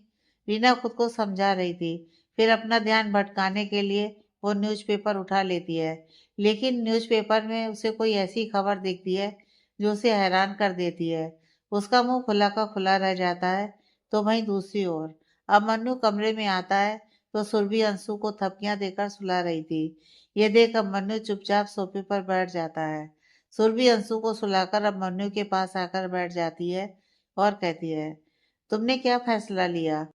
रीना खुद को समझा रही थी। फिर अपना ध्यान भटकाने के लिए वो न्यूज़पेपर उठा लेती है, लेकिन न्यूज़पेपर में उसे कोई ऐसी खबर दिखती है जो उसे हैरान कर देती है। उसका मुंह खुला का खुला रह जाता है। तो वहीं दूसरी ओर अब मन्नू कमरे में आता है तो सुरभि अंशु को थपकियां देकर सुला रही थी। ये देख अब मन्नू चुपचाप सोफे पर बैठ जाता है। सुरभि अंशु को सुलाकर अब मन्नू के पास आकर बैठ जाती है और कहती है, तुमने क्या फैसला लिया?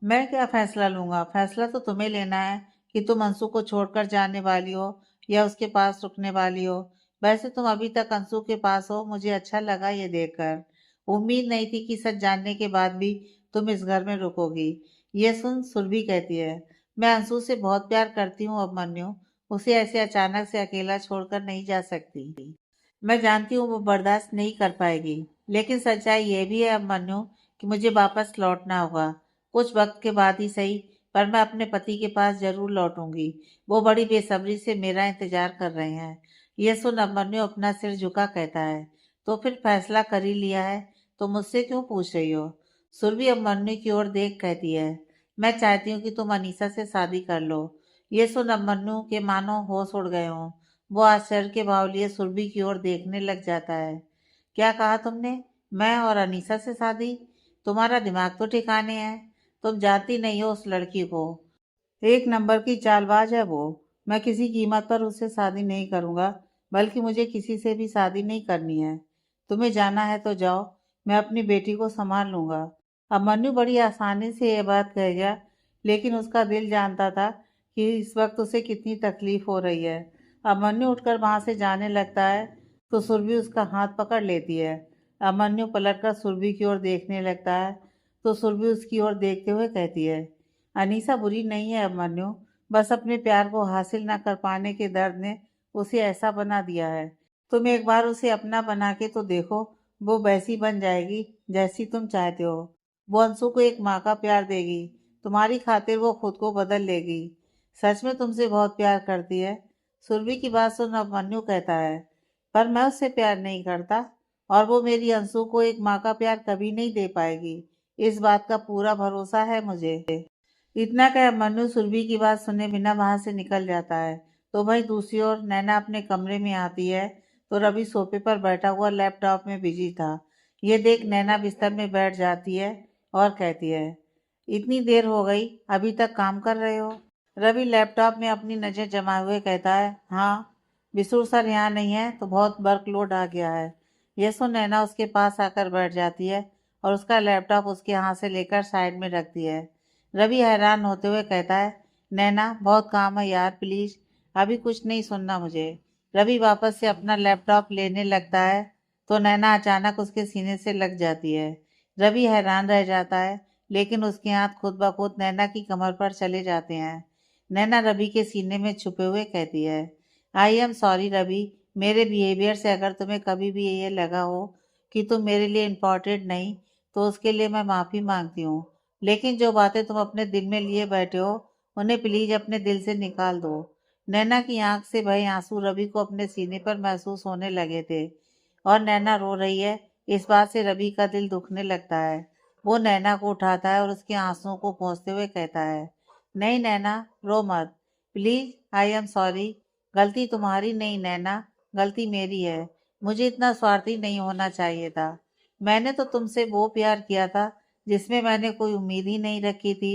मैं क्या फैसला लूंगा? फैसला तो तुम्हें लेना है कि तुम अंशु को छोड़कर जाने वाली हो या उसके पास रुकने वाली हो। वैसे तुम अभी तक अंशु के पास हो, मुझे अच्छा लगा ये देखकर। उम्मीद नहीं थी कि सच जानने के बाद भी तुम इस घर में रुकोगी। ये सुन सुरभि कहती है, मैं अंशु से बहुत प्यार करती हूँ अभिमन्यु, उसे ऐसे अचानक से अकेला छोड़कर नहीं जा सकती। मैं जानती हूँ वो बर्दाश्त नहीं कर पाएगी, लेकिन सच्चाई ये भी है अभिमन्यु कि मुझे वापस लौटना होगा। कुछ वक्त के बाद ही सही, पर मैं अपने पति के पास जरूर लौटूंगी। वो बड़ी बेसब्री से मेरा इंतजार कर रहे हैं। यह सुन अभिमन्यु अपना सिर झुका कहता है, तो फिर फैसला कर ही लिया है तो मुझसे क्यों पूछ रही हो? सुरभि अभिमन्यु की ओर देख कहती है, मैं चाहती हूँ कि तुम अनीसा से शादी कर लो। ये सुन अभिमन्यु के मानो होश उड़ गए हों। वो आश्चर्य के भाव लिए सुरभि की ओर देखने लग जाता है। क्या कहा तुमने? मैं और अनीसा से शादी? तुम्हारा दिमाग तो ठिकाने है। तुम जानती नहीं हो उस लड़की को, एक नंबर की चालबाज है वो। मैं किसी कीमत पर उससे शादी नहीं करूंगा, बल्कि मुझे किसी से भी शादी नहीं करनी है। तुम्हें जाना है तो जाओ, मैं अपनी बेटी को संभाल लूंगा। अब मन्नू बड़ी आसानी से यह बात कह गया, लेकिन उसका दिल जानता था कि इस वक्त उसे कितनी तकलीफ हो रही है। अब मन्नू उठकर वहां से जाने लगता है तो सुरभि उसका हाथ पकड़ लेती है। अब मन्नू पलटकर सुरभि की ओर देखने लगता है तो सुरभि उसकी ओर देखते हुए कहती है, अनीसा बुरी नहीं है अभिमन्यु, बस अपने प्यार को हासिल न कर पाने के दर्द ने उसे ऐसा बना दिया है। तुम एक बार उसे अपना बना के तो देखो, वो वैसी बन जाएगी जैसी तुम चाहते हो। वो अंशु को एक माँ का प्यार देगी, तुम्हारी खातिर वो खुद को बदल लेगी। सच में तुमसे बहुत प्यार करती है। सुरभि की बात सुन अभिमन्यु कहता है, पर मैं उससे प्यार नहीं करता, और वो मेरी अंशु को एक माँ का प्यार कभी नहीं दे पाएगी। इस बात का पूरा भरोसा है मुझे। इतना कह मन्नू सुरभि की बात सुने बिना वहां से निकल जाता है। तो वहीं दूसरी ओर नैना अपने कमरे में आती है तो रवि सोफे पर बैठा हुआ लैपटॉप में बिजी था। ये देख नैना बिस्तर में बैठ जाती है और कहती है, इतनी देर हो गई, अभी तक काम कर रहे हो? रवि लैपटॉप में अपनी नज़र जमाए हुए कहता है, हाँ, बिसूर सर यहाँ नहीं है तो बहुत वर्कलोड आ गया है। ये सुन नैना उसके पास आकर बैठ जाती है और उसका लैपटॉप उसके हाथ से लेकर साइड में रखती है। रवि हैरान होते हुए कहता है, नैना बहुत काम है यार, प्लीज अभी कुछ नहीं सुनना मुझे। रवि वापस से अपना लैपटॉप लेने लगता है तो नैना अचानक उसके सीने से लग जाती है। रवि हैरान रह जाता है, लेकिन उसके हाथ खुद ब खुद नैना की कमर पर चले जाते हैं। नैना रवि के सीने में छुपे हुए कहती है, आई एम सॉरी रवि, मेरे बिहेवियर से अगर तुम्हें कभी भी ये लगा हो कि तुम मेरे लिए इम्पोर्टेंट नहीं, तो उसके लिए मैं माफ़ी मांगती हूँ। लेकिन जो बातें तुम अपने दिल में लिए बैठे हो, उन्हें प्लीज़ अपने दिल से निकाल दो। नैना की आंख से बहे आंसू रवि को अपने सीने पर महसूस होने लगे थे और नैना रो रही है, इस बात से रवि का दिल दुखने लगता है। वो नैना को उठाता है और उसके आंसुओं को पोंछते हुए कहता है, नहीं नैना, रो मत, प्लीज, आई एम सॉरी। गलती तुम्हारी नहीं नैना, गलती मेरी है। मुझे इतना स्वार्थी नहीं होना चाहिए था। मैंने तो तुमसे वो प्यार किया था जिसमें मैंने कोई उम्मीद ही नहीं रखी थी।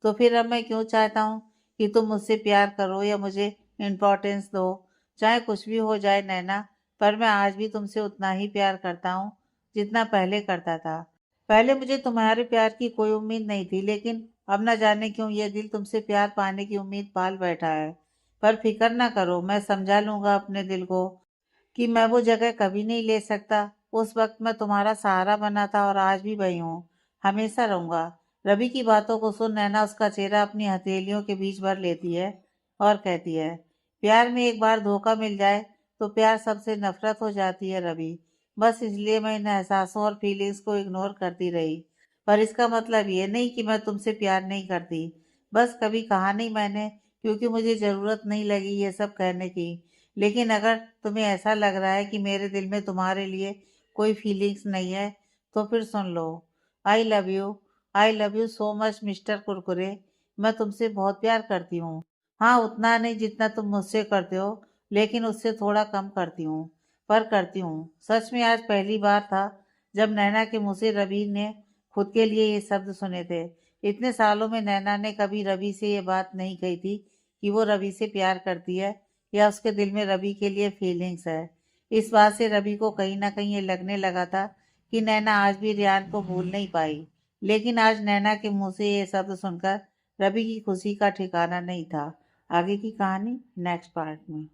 तो फिर अब मैं क्यों चाहता हूँ कि तुम मुझसे प्यार करो या मुझे इम्पोर्टेंस दो। चाहे कुछ भी हो जाए नैना, पर मैं आज भी तुमसे उतना ही प्यार करता हूँ जितना पहले करता था। पहले मुझे तुम्हारे प्यार की कोई उम्मीद नहीं थी, लेकिन अब न जाने क्यों यह दिल तुमसे प्यार पाने की उम्मीद पाल बैठा है। पर फिक्र ना करो, मैं समझा लूंगा अपने दिल को कि मैं वो जगह कभी नहीं ले सकता। उस वक्त मैं तुम्हारा सहारा बना था और आज भी वही हूँ, हमेशा रहूंगा। रवि की बातों को सुन नैना उसका चेहरा अपनी हथेलियों के बीच भर लेती है और कहती है, प्यार में एक बार धोखा मिल जाए तो प्यार सबसे नफरत हो जाती है रवि। बस इसलिए मैं इन एहसासों और फीलिंग्स को इग्नोर करती रही। पर इसका मतलब ये नहीं कि मैं तुमसे प्यार नहीं करती। बस कभी कहा नहीं मैंने, क्योंकि मुझे ज़रूरत नहीं लगी ये सब कहने की। लेकिन अगर तुम्हें ऐसा लग रहा है कि मेरे दिल में तुम्हारे लिए कोई फीलिंग्स नहीं है, तो फिर सुन लो। I love you. I love you so much mister Kurkure. मैं तुमसे बहुत प्यार करती हूँ। हाँ, उतना नहीं जितना तुम मुझसे करते हो, लेकिन उससे थोड़ा कम करती हूँ, पर करती हूँ। सच में आज पहली बार था जब नैना के मुंह से रवि ने खुद के लिए ये शब्द सुने थे। इतने सालों में नैना ने कभी रवि से ये बात नहीं कही थी कि वो रवि से प्यार करती है या उसके दिल में रवि के लिए फीलिंग्स है। इस बात से रवि को कहीं ना कहीं ये लगने लगा था कि नैना आज भी रियान को भूल नहीं पाई। लेकिन आज नैना के मुंह से ये शब्द सुनकर रवि की खुशी का ठिकाना नहीं था। आगे की कहानी नेक्स्ट पार्ट में।